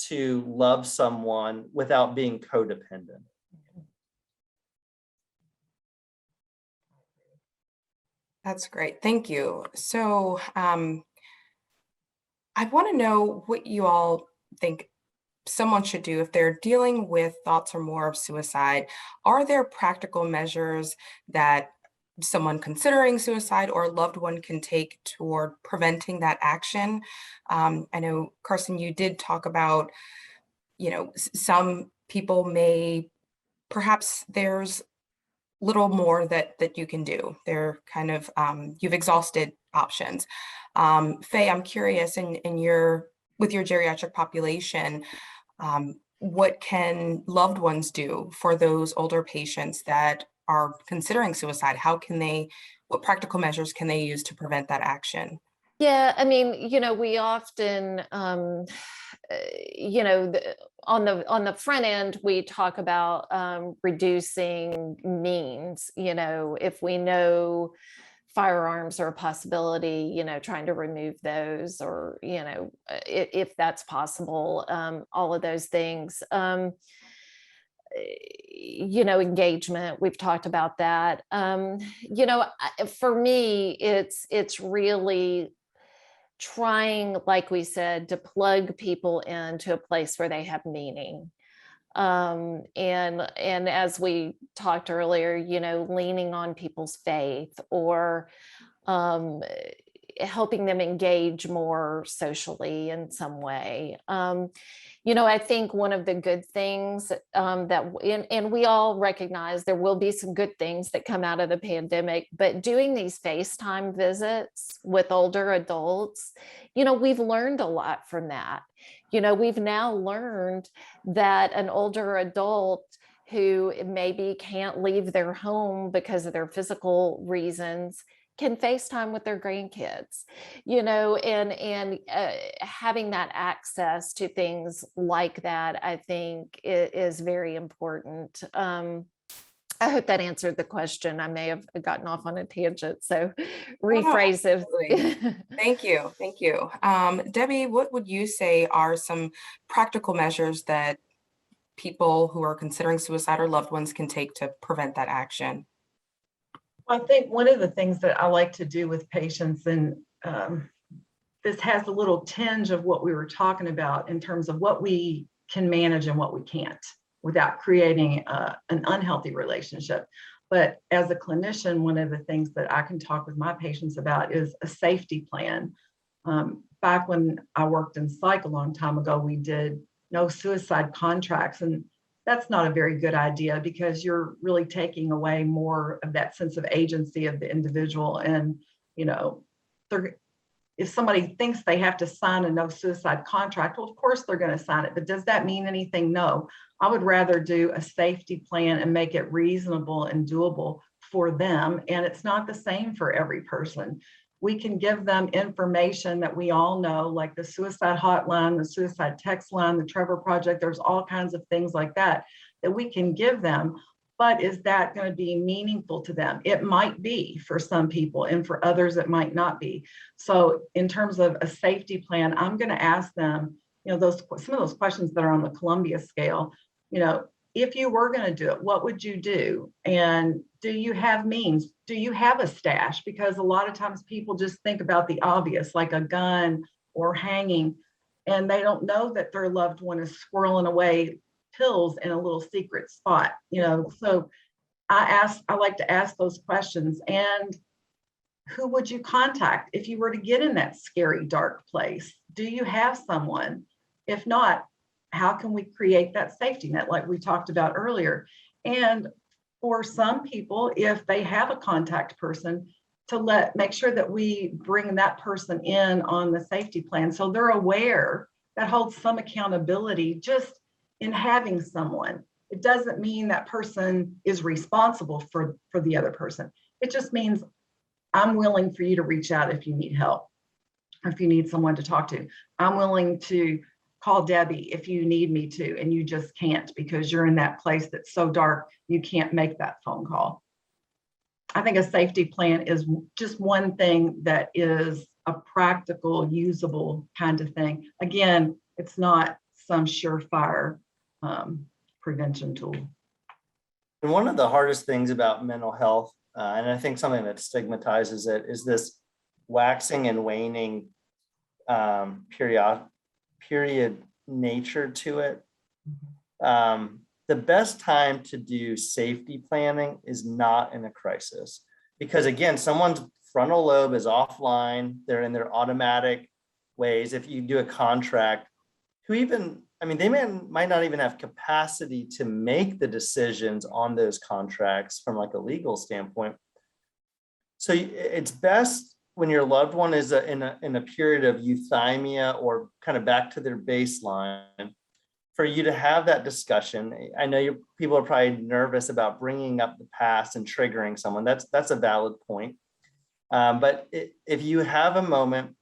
C: to love someone without being codependent.
B: That's great. Thank you. So I want to know what you all think someone should do if they're dealing with thoughts or more of suicide. Are there practical measures that someone considering suicide or a loved one can take toward preventing that action? I know, Carson, you did talk about, some people may, perhaps there's little more that you can do. They're kind of, you've exhausted options. Faye, I'm curious, with your geriatric population, what can loved ones do for those older patients that are considering suicide? What practical measures can they use to prevent that action?
D: Yeah, I mean, we often, on the front end, we talk about reducing means. If we know firearms are a possibility, trying to remove those, or, if that's possible, all of those things. Engagement, we've talked about that. For me, it's really trying, like we said, to plug people into a place where they have meaning. And as we talked earlier, leaning on people's faith, or helping them engage more socially in some way. I think one of the good things and we all recognize there will be some good things that come out of the pandemic, but doing these FaceTime visits with older adults, we've learned a lot from that. We've now learned that an older adult who maybe can't leave their home because of their physical reasons can FaceTime with their grandkids, and having that access to things like that, I think is very important. I hope that answered the question. I may have gotten off on a tangent, so rephrase it.
B: Thank you. Thank you. Debbie, what would you say are some practical measures that people who are considering suicide or loved ones can take to prevent that action?
E: I think one of the things that I like to do with patients, and this has a little tinge of what we were talking about in terms of what we can manage and what we can't, without creating an unhealthy relationship. But as a clinician, one of the things that I can talk with my patients about is a safety plan. Back when I worked in psych a long time ago, we did no suicide contracts, and that's not a very good idea, because you're really taking away more of that sense of agency of the individual. And, if somebody thinks they have to sign a no suicide contract, well, of course they're going to sign it, but does that mean anything? No. I would rather do a safety plan and make it reasonable and doable for them. And it's not the same for every person. We can give them information that we all know, like the suicide hotline, the suicide text line, the Trevor Project. There's all kinds of things like that we can give them. But is that going to be meaningful to them? It might be for some people, and for others it might not be. So in terms of a safety plan, I'm going to ask them, some of those questions that are on the Columbia scale. If you were going to do it, what would you do? And do you have means? Do you have a stash? Because a lot of times people just think about the obvious, like a gun or hanging, and they don't know that their loved one is squirreling away pills in a little secret spot. So I like to ask those questions. And who would you contact if you were to get in that scary, dark place? Do you have someone? If not, how can we create that safety net like we talked about earlier? And for some people, if they have a contact person, to make sure that we bring that person in on the safety plan, so they're aware. That holds some accountability just in having someone. It doesn't mean that person is responsible for the other person. It just means I'm willing for you to reach out if you need help, or if you need someone to talk to. I'm willing to call Debbie if you need me to, and you just can't because you're in that place that's so dark you can't make that phone call. I think a safety plan is just one thing that is a practical, usable kind of thing. Again, it's not some surefire prevention tool.
C: And one of the hardest things about mental health, and I think something that stigmatizes it, is this waxing and waning period nature to it. The best time to do safety planning is not in a crisis, because again, someone's frontal lobe is offline. They're in their automatic ways. If you do a contract, they might not even have capacity to make the decisions on those contracts from like a legal standpoint. So it's best when your loved one is in a period of euthymia or kind of back to their baseline, for you to have that discussion. I know people are probably nervous about bringing up the past and triggering someone. That's a valid point. But if you have a moment,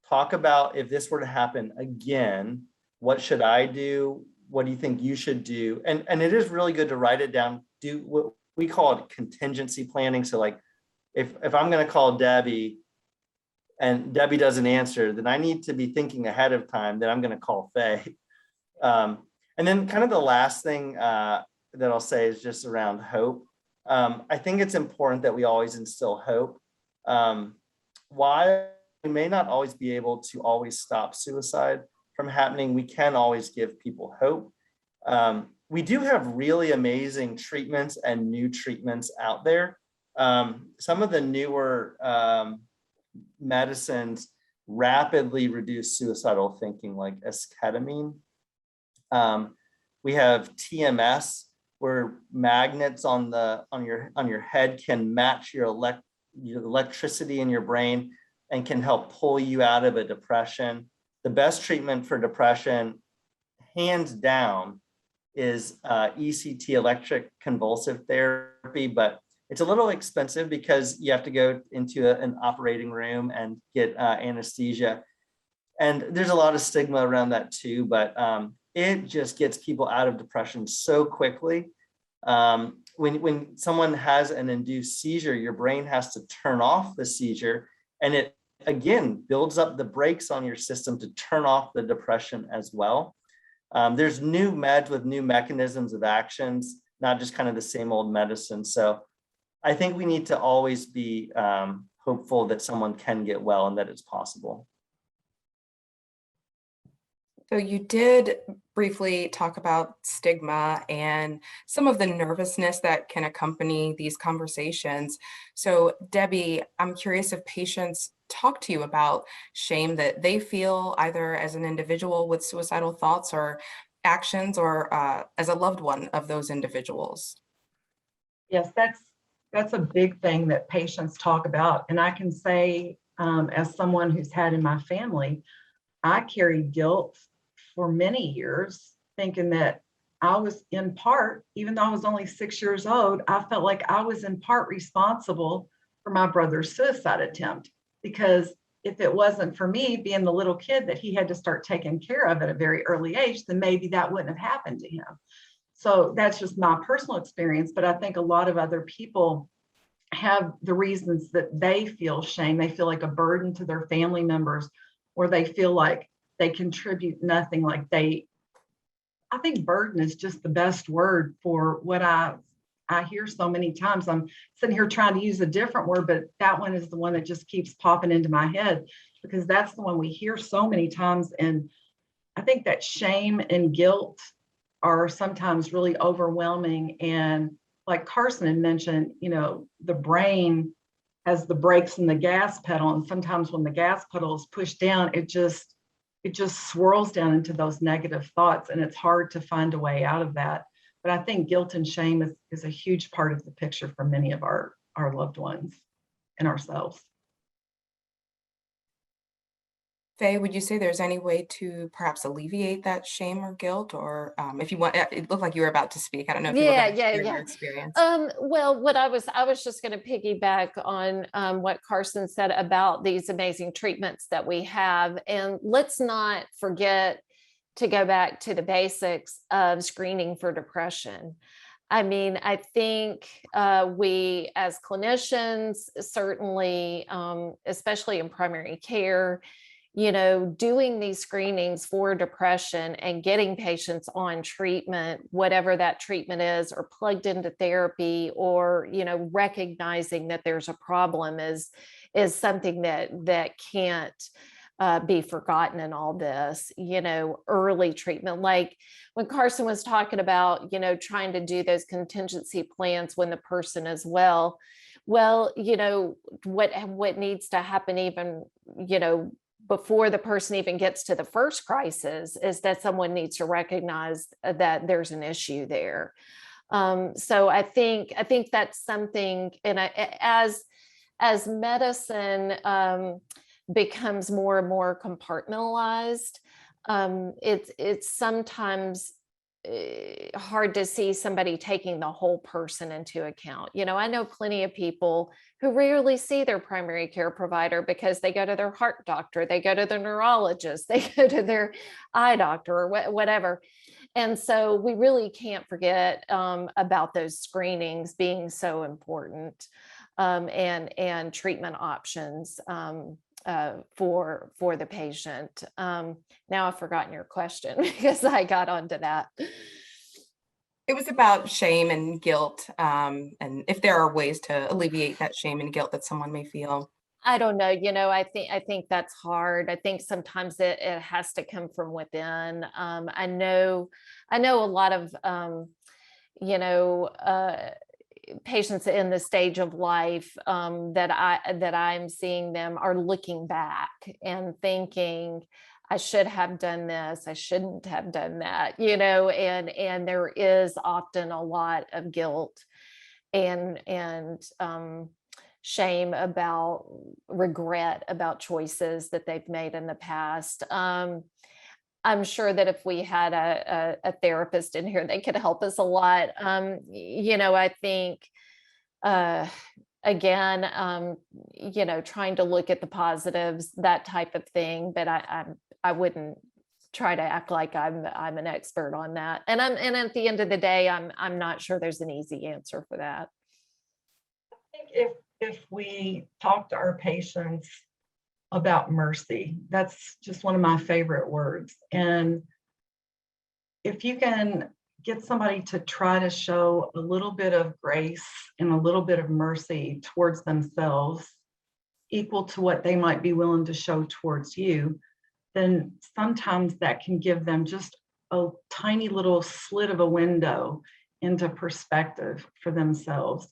C: talk about, if this were to happen again, what should I do? What do you think you should do? And it is really good to write it down. Do what we call it contingency planning. So like, if I'm going to call Debbie and Debbie doesn't answer, then I need to be thinking ahead of time that I'm going to call Faye. And then kind of the last thing that I'll say is just around hope. I think it's important that we always instill hope. While we may not always be able to always stop suicide from happening, we can always give people hope. We do have really amazing treatments and new treatments out there. Some of the newer medicines rapidly reduce suicidal thinking, like esketamine. We have TMS, where magnets on your head can match your electricity in your brain and can help pull you out of a depression. The best treatment for depression, hands down, is ECT, electric convulsive therapy, but it's a little expensive because you have to go into an operating room and get anesthesia. And there's a lot of stigma around that too, but it just gets people out of depression so quickly. When someone has an induced seizure, your brain has to turn off the seizure, and it again builds up the brakes on your system to turn off the depression as well. There's new meds with new mechanisms of actions, not just kind of the same old medicine. So I think we need to always be hopeful that someone can get well and that it's possible.
B: So you did briefly talk about stigma and some of the nervousness that can accompany these conversations. So Debbie, I'm curious if patients talk to you about shame that they feel either as an individual with suicidal thoughts or actions, or as a loved one of those individuals.
E: Yes, that's a big thing that patients talk about. And I can say, as someone who's had in my family, I carried guilt for many years, thinking that I was in part, even though I was only 6 years old, I felt like I was in part responsible for my brother's suicide attempt. Because if it wasn't for me being the little kid that he had to start taking care of at a very early age, then maybe that wouldn't have happened to him. So that's just my personal experience. But I think a lot of other people have the reasons that they feel shame. They feel like a burden to their family members, or they feel like they contribute nothing. I think burden is just the best word for what I hear so many times. I'm sitting here trying to use a different word, but that one is the one that just keeps popping into my head, because that's the one we hear so many times. And I think that shame and guilt are sometimes really overwhelming. And like Carson had mentioned, the brain has the brakes and the gas pedal. And sometimes when the gas pedal is pushed down, it just swirls down into those negative thoughts, and it's hard to find a way out of that. But I think guilt and shame is a huge part of the picture for many of our loved ones and ourselves.
B: Faye, would you say there's any way to perhaps alleviate that shame or guilt? Or if you want, it looked like you were about to speak. I don't know if you were going to share your experience.
D: Well, what I was just going to piggyback on what Carson said about these amazing treatments that we have. And let's not forget to go back to the basics of screening for depression. I mean, I think we as clinicians, certainly, especially in primary care, doing these screenings for depression and getting patients on treatment, whatever that treatment is, or plugged into therapy, or, recognizing that there's a problem is something that can't be forgotten in all this, early treatment. Like when Carson was talking about, trying to do those contingency plans when the person is well, what needs to happen even, before the person even gets to the first crisis is that someone needs to recognize that there's an issue there. So I think that's something, and as medicine becomes more and more compartmentalized, it's sometimes hard to see somebody taking the whole person into account. I know plenty of people who rarely see their primary care provider because they go to their heart doctor, they go to their neurologist, they go to their eye doctor, or whatever. And so we really can't forget about those screenings being so important. and treatment options for the patient. Now I've forgotten your question because I got onto that.
B: It was about shame and guilt, and if there are ways to alleviate that shame and guilt that someone may feel.
D: I don't know, I think that's hard. I think sometimes it has to come from within. I know a lot of patients in the stage of life that I'm seeing them are looking back and thinking, I should have done this, I shouldn't have done that, and there is often a lot of guilt and shame about regret about choices that they've made in the past. I'm sure that if we had a therapist in here, they could help us a lot. I think, again, trying to look at the positives, that type of thing, but I wouldn't try to act like I'm an expert on that. And at the end of the day, I'm not sure there's an easy answer for that.
E: I think if we talk to our patients about mercy, that's just one of my favorite words. And if you can get somebody to try to show a little bit of grace and a little bit of mercy towards themselves, equal to what they might be willing to show towards you, then sometimes that can give them just a tiny little slit of a window into perspective for themselves.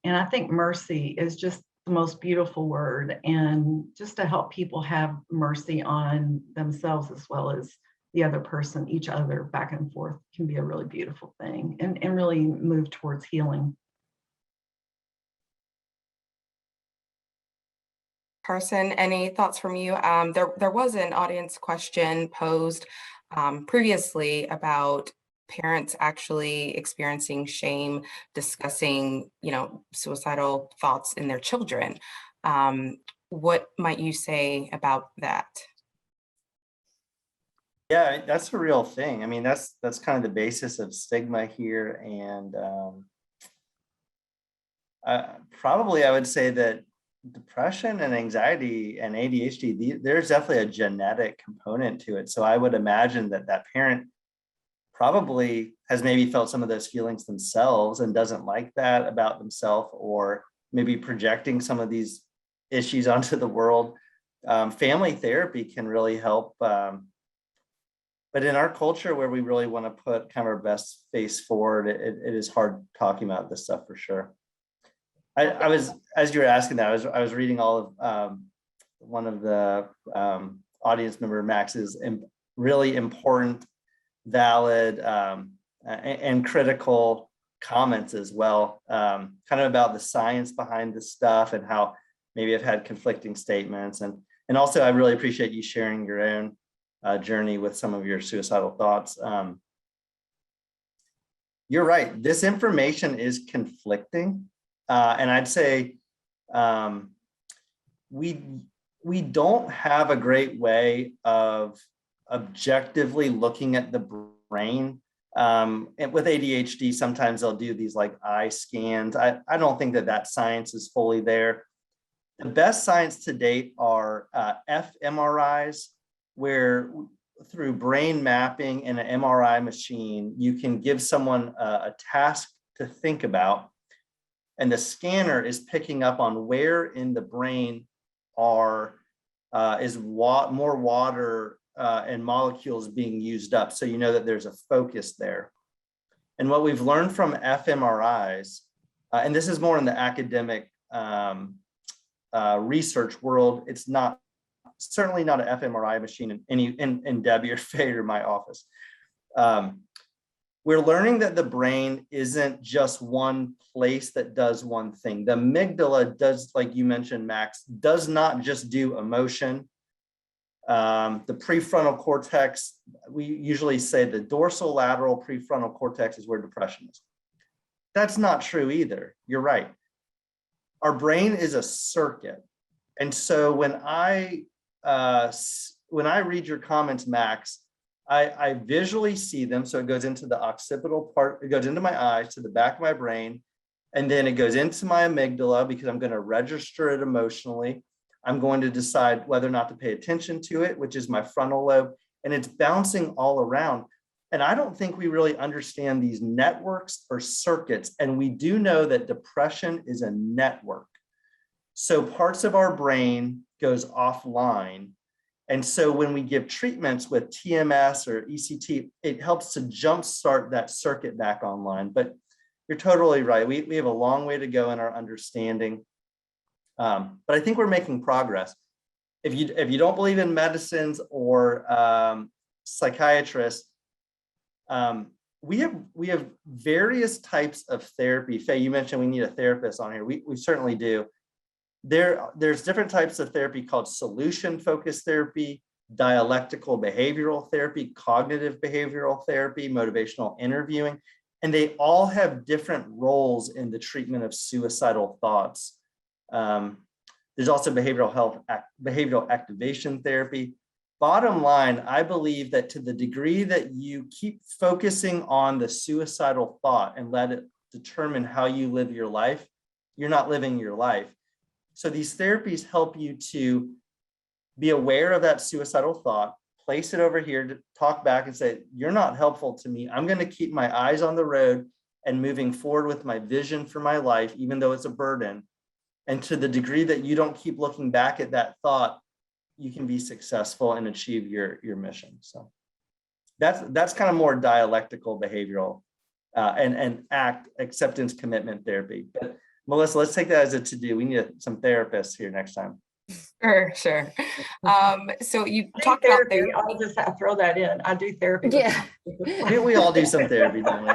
E: And I think mercy is just the most beautiful word, and just to help people have mercy on themselves as well as the other person, each other, back and forth, can be a really beautiful thing and really move towards healing.
B: Carson, any thoughts from you? There was an audience question posed previously about parents actually experiencing shame, discussing, suicidal thoughts in their children. What might you say about that?
C: Yeah, that's a real thing. I mean, that's kind of the basis of stigma here. And probably I would say that depression and anxiety and ADHD, there's definitely a genetic component to it. So I would imagine that parent probably has maybe felt some of those feelings themselves and doesn't like that about themselves, or maybe projecting some of these issues onto the world. Family therapy can really help. But in our culture where we really want to put kind of our best face forward, it is hard talking about this stuff for sure. I was, as you were asking that, I was reading all of one of the audience member, Max's really important, valid, and critical comments as well, kind of about the science behind this stuff and how maybe I've had conflicting statements. And also I really appreciate you sharing your own journey with some of your suicidal thoughts. You're right, this information is conflicting. And I'd say we don't have a great way of objectively looking at the brain. And with ADHD, sometimes they'll do these like eye scans. I don't think that science is fully there. The best science to date are fMRIs, where through brain mapping and an MRI machine, you can give someone a task to think about, and the scanner is picking up on where in the brain is more water and molecules being used up. So you know that there's a focus there. And what we've learned from fMRIs, and this is more in the academic research world, it's certainly not an fMRI machine in Debbie or Faye or my office. We're learning that the brain isn't just one place that does one thing. The amygdala does, like you mentioned, Max, does not just do emotion. The prefrontal cortex, we usually say the dorsolateral prefrontal cortex is where depression is. That's not true either. You're right. Our brain is a circuit. And so when I read your comments, Max, I visually see them. So it goes into the occipital part, it goes into my eyes to the back of my brain. And then it goes into my amygdala because I'm going to register it emotionally. I'm going to decide whether or not to pay attention to it, which is my frontal lobe, and it's bouncing all around. And I don't think we really understand these networks or circuits. And we do know that depression is a network. So parts of our brain goes offline. And so when we give treatments with TMS or ECT, it helps to jumpstart that circuit back online. But you're totally right. We have a long way to go in our understanding. But I think we're making progress. If you don't believe in medicines or psychiatrists, we have various types of therapy. Faye, you mentioned we need a therapist on here. We certainly do. There's different types of therapy called solution-focused therapy, dialectical behavioral therapy, cognitive behavioral therapy, motivational interviewing, and they all have different roles in the treatment of suicidal thoughts. There's also behavioral activation therapy. Bottom line, I believe that to the degree that you keep focusing on the suicidal thought and let it determine how you live your life, you're not living your life. So these therapies help you to be aware of that suicidal thought, place it over here to talk back and say, you're not helpful to me. I'm going to keep my eyes on the road and moving forward with my vision for my life, even though it's a burden. And to the degree that you don't keep looking back at that thought, you can be successful and achieve your mission. So that's kind of more dialectical behavioral and acceptance commitment therapy. But Melissa, let's take that as a to-do. We need some therapists here next time.
B: Sure. So you
E: I do
B: talked about
E: therapy.
B: therapy.
E: I'll just throw that in. I do therapy.
D: Yeah.
C: We all do some therapy, don't we?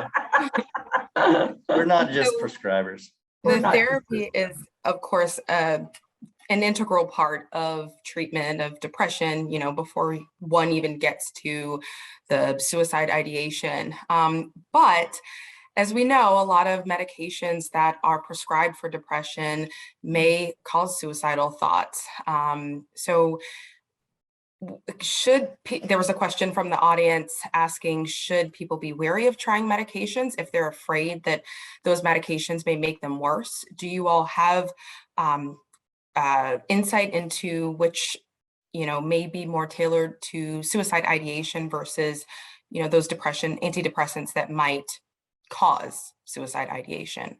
C: We're not just prescribers.
B: The therapy is, of course, an integral part of treatment of depression, before one even gets to the suicide ideation. But as we know, a lot of medications that are prescribed for depression may cause suicidal thoughts. So there was a question from the audience asking, should people be wary of trying medications if they're afraid that those medications may make them worse? Do you all have insight into which, may be more tailored to suicide ideation versus, those antidepressants that might cause suicide ideation?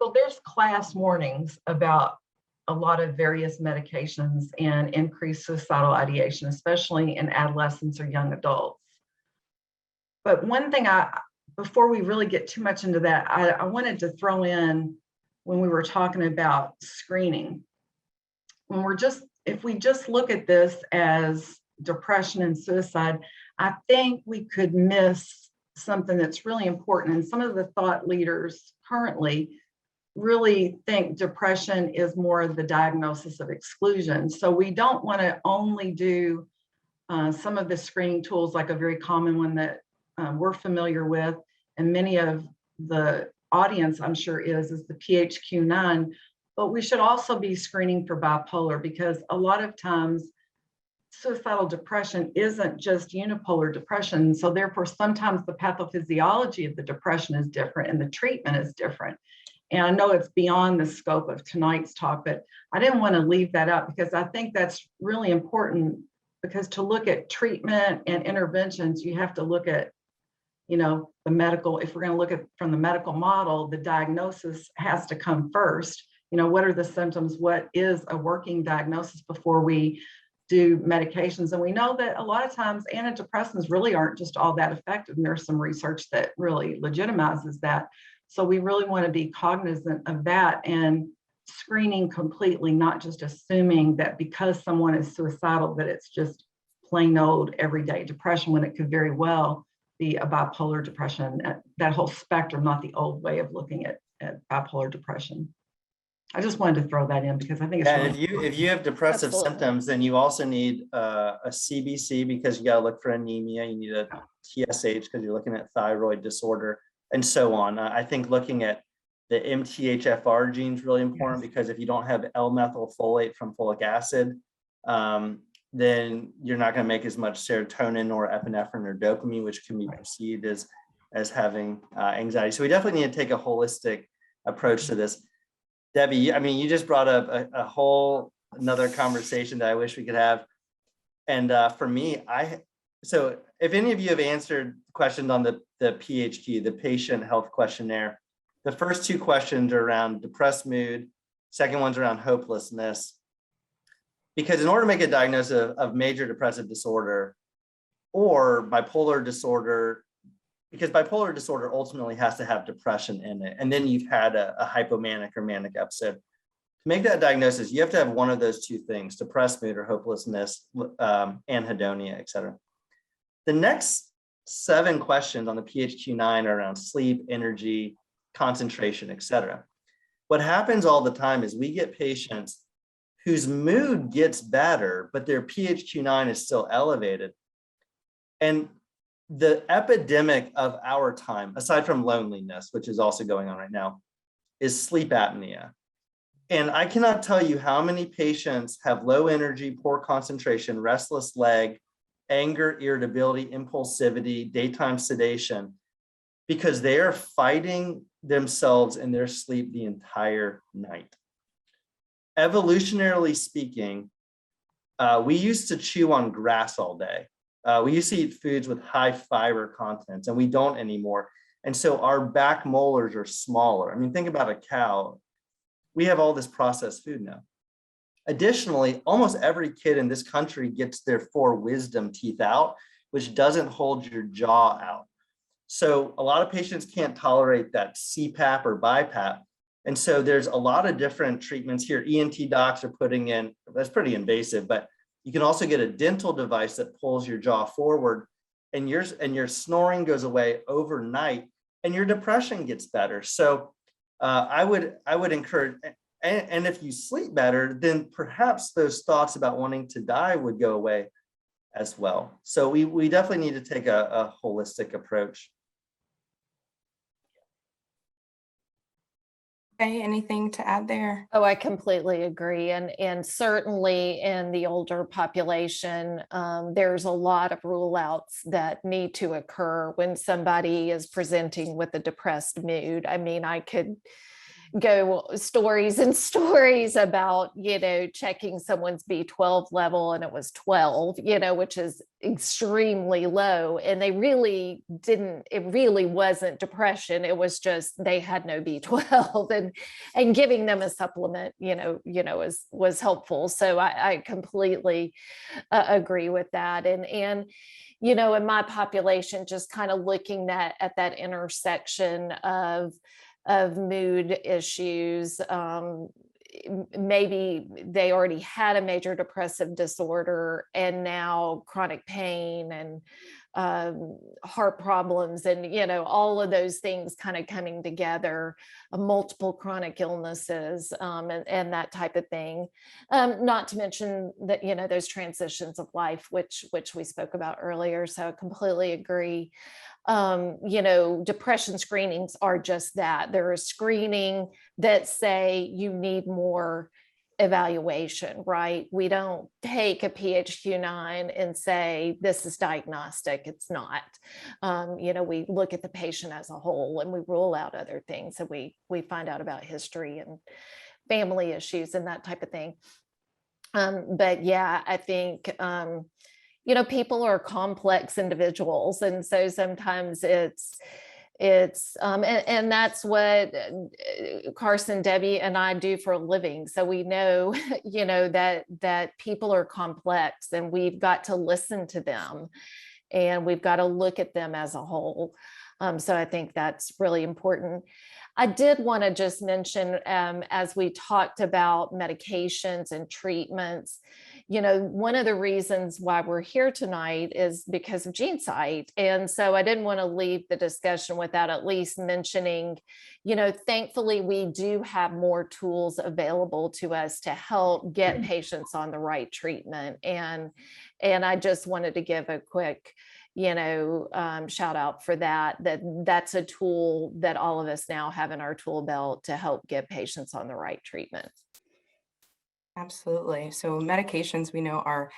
E: So there's class warnings about a lot of various medications and increased suicidal ideation, especially in adolescents or young adults. But one thing before we really get too much into that, I wanted to throw in when we were talking about screening. If we just look at this as depression and suicide, I think we could miss something that's really important. And some of the thought leaders currently really think depression is more of the diagnosis of exclusion. So we don't want to only do some of the screening tools, like a very common one that we're familiar with, and many of the audience, I'm sure, is the PHQ-9, but we should also be screening for bipolar, because a lot of times suicidal depression isn't just unipolar depression. So therefore, sometimes the pathophysiology of the depression is different and the treatment is different. And I know it's beyond the scope of tonight's talk, but I didn't want to leave that out because I think that's really important, because to look at treatment and interventions, you have to look at, the medical. If we're going to look at from the medical model, the diagnosis has to come first. What are the symptoms? What is a working diagnosis before we do medications? And we know that a lot of times antidepressants really aren't just all that effective. And there's some research that really legitimizes that. So we really want to be cognizant of that and screening completely, not just assuming that because someone is suicidal that it's just plain old everyday depression, when it could very well be a bipolar depression, that whole spectrum, not the old way of looking at bipolar depression. I just wanted to throw that in because I think it's really
C: if you have depressive
D: Absolutely.
C: symptoms, then you also need a CBC, because you got to look for anemia. You need a TSH because you're looking at thyroid disorder, and so on. I think looking at the MTHFR gene is really important, because if you don't have L-methylfolate from folic acid, then you're not going to make as much serotonin or epinephrine or dopamine, which can be perceived as as having anxiety. So we definitely need to take a holistic approach to this. Debbie, I mean, you just brought up a whole another conversation that I wish we could have. And for me, so if any of you have answered questions on the PHQ, the Patient Health Questionnaire, the first two questions are around depressed mood, second one's around hopelessness. Because in order to make a diagnosis of major depressive disorder or bipolar disorder, because bipolar disorder ultimately has to have depression in it, and then you've had a hypomanic or manic episode. To make that diagnosis, you have to have one of those two things, depressed mood or hopelessness, anhedonia, et cetera. The next 7 questions on the PHQ-9 are around sleep, energy, concentration, et cetera. What happens all the time is we get patients whose mood gets better, but their PHQ-9 is still elevated. And the epidemic of our time, aside from loneliness, which is also going on right now, is sleep apnea. And I cannot tell you how many patients have low energy, poor concentration, restless leg, anger, irritability, impulsivity, daytime sedation, because they are fighting themselves in their sleep the entire night. Evolutionarily speaking, we used to chew on grass all day. We used to eat foods with high fiber contents, and we don't anymore. And so our back molars are smaller. I mean, think about a cow. We have all this processed food now. Additionally, almost every kid in this country gets their 4 wisdom teeth out, which doesn't hold your jaw out. So a lot of patients can't tolerate that CPAP or BiPAP. And so there's a lot of different treatments here. ENT docs are putting in, that's pretty invasive, but you can also get a dental device that pulls your jaw forward, and your snoring goes away overnight, and your depression gets better. So I would encourage, and if you sleep better, then perhaps those thoughts about wanting to die would go away as well. So we definitely need to take a holistic approach.
B: Okay, anything to add there?
D: Oh, I completely agree. And certainly in the older population, there's a lot of rule outs that need to occur when somebody is presenting with a depressed mood. I mean, I could go stories and stories about, checking someone's B12 level and it was 12, which is extremely low. And it really wasn't depression. It was just, they had no B12 and giving them a supplement, was helpful. So I completely agree with that. And in my population, just kind of looking at that intersection of mood issues. Maybe they already had a major depressive disorder and now chronic pain and heart problems and, all of those things kind of coming together, multiple chronic illnesses and that type of thing. Not to mention that, those transitions of life, which we spoke about earlier. So I completely agree. Depression screenings are just that. They're a screening that say you need more evaluation, right? We don't take a PHQ-9 and say, this is diagnostic. It's not. We look at the patient as a whole and we rule out other things, and we find out about history and family issues and that type of thing. But yeah, I think, people are complex individuals. And so sometimes it's and that's what Carson, Debbie, and I do for a living. So we know, that people are complex and we've got to listen to them and we've got to look at them as a whole. So I think that's really important. I did want to just mention, as we talked about medications and treatments, one of the reasons why we're here tonight is because of GeneSight. And so I didn't want to leave the discussion without at least mentioning, thankfully we do have more tools available to us to help get patients on the right treatment. And I just wanted to give a quick shout out for that's a tool that all of us now have in our tool belt to help get patients on the right treatment.
B: Absolutely. So medications we know are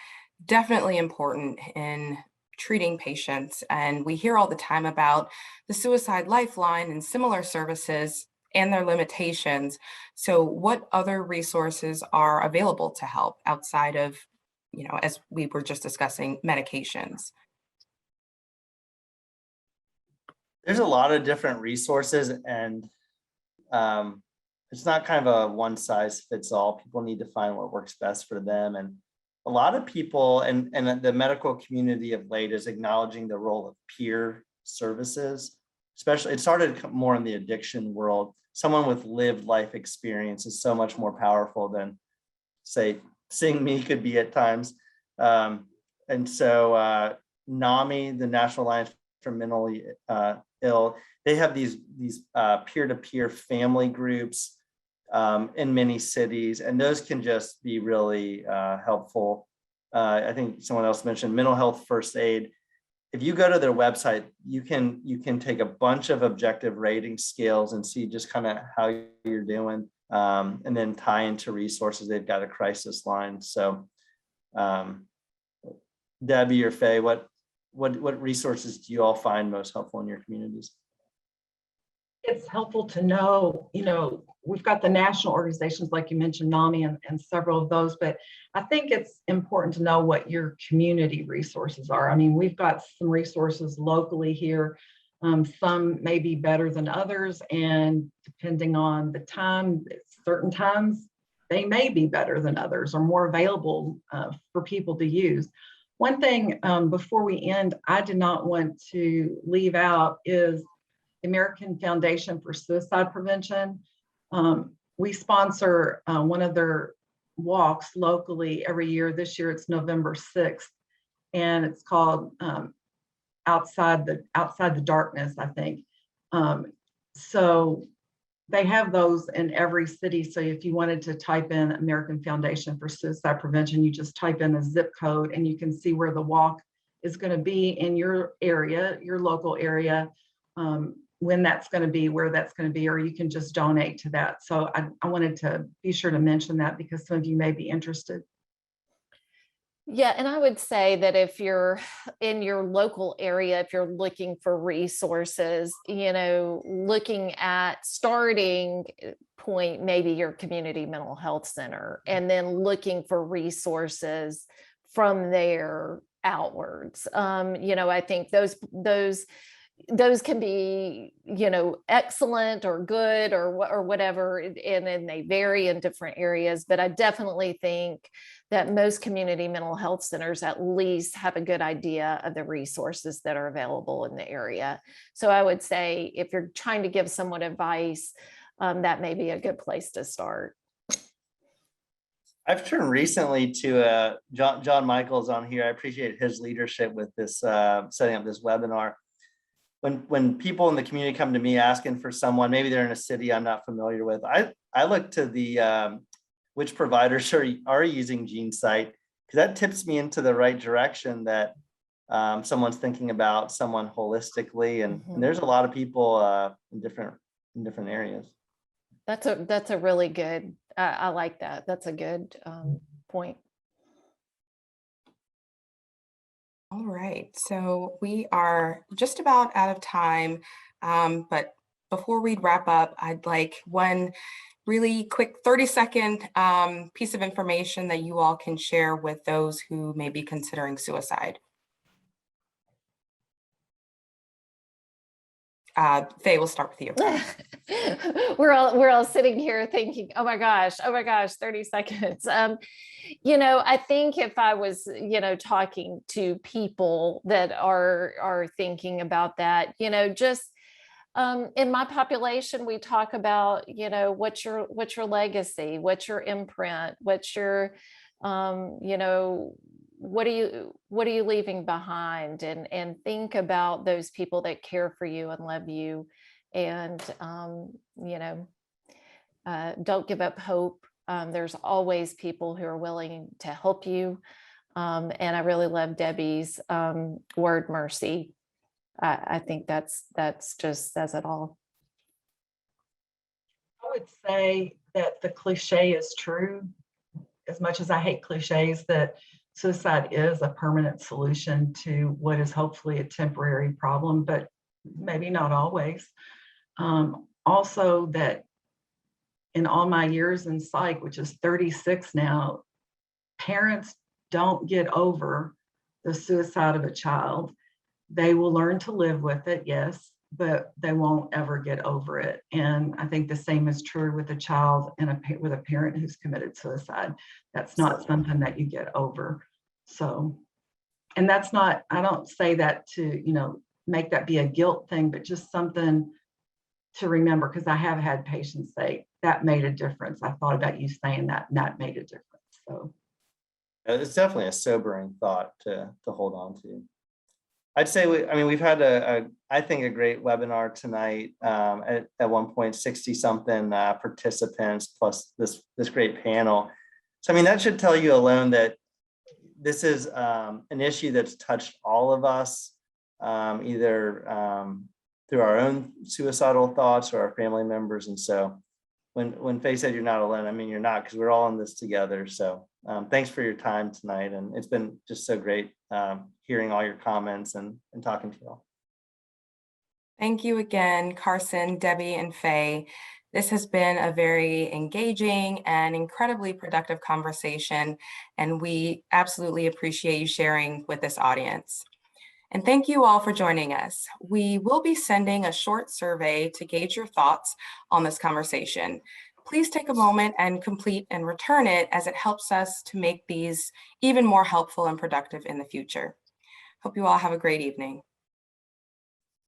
B: definitely important in treating patients, and we hear all the time about the Suicide Lifeline and similar services and their limitations. So what other resources are available to help outside of, as we were just discussing, medications?
C: There's a lot of different resources, and it's not kind of a one size fits all. People need to find what works best for them. And a lot of people and the medical community of late is acknowledging the role of peer services, especially it started more in the addiction world. Someone with lived life experience is so much more powerful than, say, seeing me could be at times. And so NAMI, the National Alliance for Mentally Ill, they have these peer-to-peer family groups in many cities, and those can just be really helpful. I think someone else mentioned mental health first aid. If you go to their website, you can take a bunch of objective rating scales and see just kind of how you're doing, and then tie into resources. They've got a crisis line. So Debbie or Faye, what resources do you all find most helpful in your communities?
E: It's helpful to know, we've got the national organizations, like you mentioned, NAMI and several of those, but I think it's important to know what your community resources are. I mean, we've got some resources locally here. Some may be better than others, and depending on the time, certain times they may be better than others or more available for people to use. One thing before we end, I did not want to leave out is the American Foundation for Suicide Prevention. We sponsor one of their walks locally every year. This year it's November 6th, and it's called Outside the Darkness, I think. So they have those in every city. So if you wanted to type in American Foundation for Suicide Prevention, you just type in a zip code and you can see where the walk is going to be in your area, your local area, when that's going to be, where that's going to be, or you can just donate to that. So I wanted to be sure to mention that because some of you may be interested.
D: Yeah, and I would say that if you're in your local area, if you're looking for resources, looking at starting point, maybe your community mental health center, and then looking for resources from there outwards. I think those can be, excellent or good or whatever, and then they vary in different areas. But I definitely think that most community mental health centers at least have a good idea of the resources that are available in the area. So I would say if you're trying to give someone advice, that may be a good place to start.
C: I've turned recently to John Michaels on here. I appreciate his leadership with this setting up this webinar. When people in the community come to me asking for someone, maybe they're in a city I'm not familiar with, I look to the which providers are using GeneSight, because that tips me into the right direction that someone's thinking about someone holistically, and there's a lot of people in different areas.
D: That's a really good. I like that. That's a good point.
B: All right, so we are just about out of time, but before we wrap up, I'd like one really quick 30-second piece of information that you all can share with those who may be considering suicide. Faye, we'll start with you.
D: We're all sitting here thinking, oh my gosh, 30 seconds. I think if I was, talking to people that are thinking about that, just in my population, we talk about, what's your legacy, what's your imprint, what's your, what are you leaving behind, and think about those people that care for you and love you, and don't give up hope. There's always people who are willing to help you, and I really love Debbie's word mercy. I think that's just says it all.
E: I would say that the cliche is true, as much as I hate cliches, that suicide is a permanent solution to what is hopefully a temporary problem, but maybe not always. Also, that in all my years in psych, which is 36 now, parents don't get over the suicide of a child. They will learn to live with it, yes, but they won't ever get over it. And I think the same is true with a child and with a parent who's committed suicide. That's not something that you get over. So, and that's not, I don't say that to, make that be a guilt thing, but just something to remember, because I have had patients say that made a difference. I thought about you saying that, and that made a difference. So
C: it's definitely a sobering thought to hold on to. I'd say we've had I think a great webinar tonight. At one point, 60 something participants plus this great panel. So that should tell you alone that this is an issue that's touched all of us, either through our own suicidal thoughts or our family members. And so when Faye said you're not alone, you're not, because we're all in this together. So thanks for your time tonight. And it's been just so great hearing all your comments and talking to you all.
B: Thank you again, Carson, Debbie, and Faye. This has been a very engaging and incredibly productive conversation, and we absolutely appreciate you sharing with this audience. And thank you all for joining us. We will be sending a short survey to gauge your thoughts on this conversation. Please take a moment and complete and return it, as it helps us to make these even more helpful and productive in the future. Hope you all have a great evening.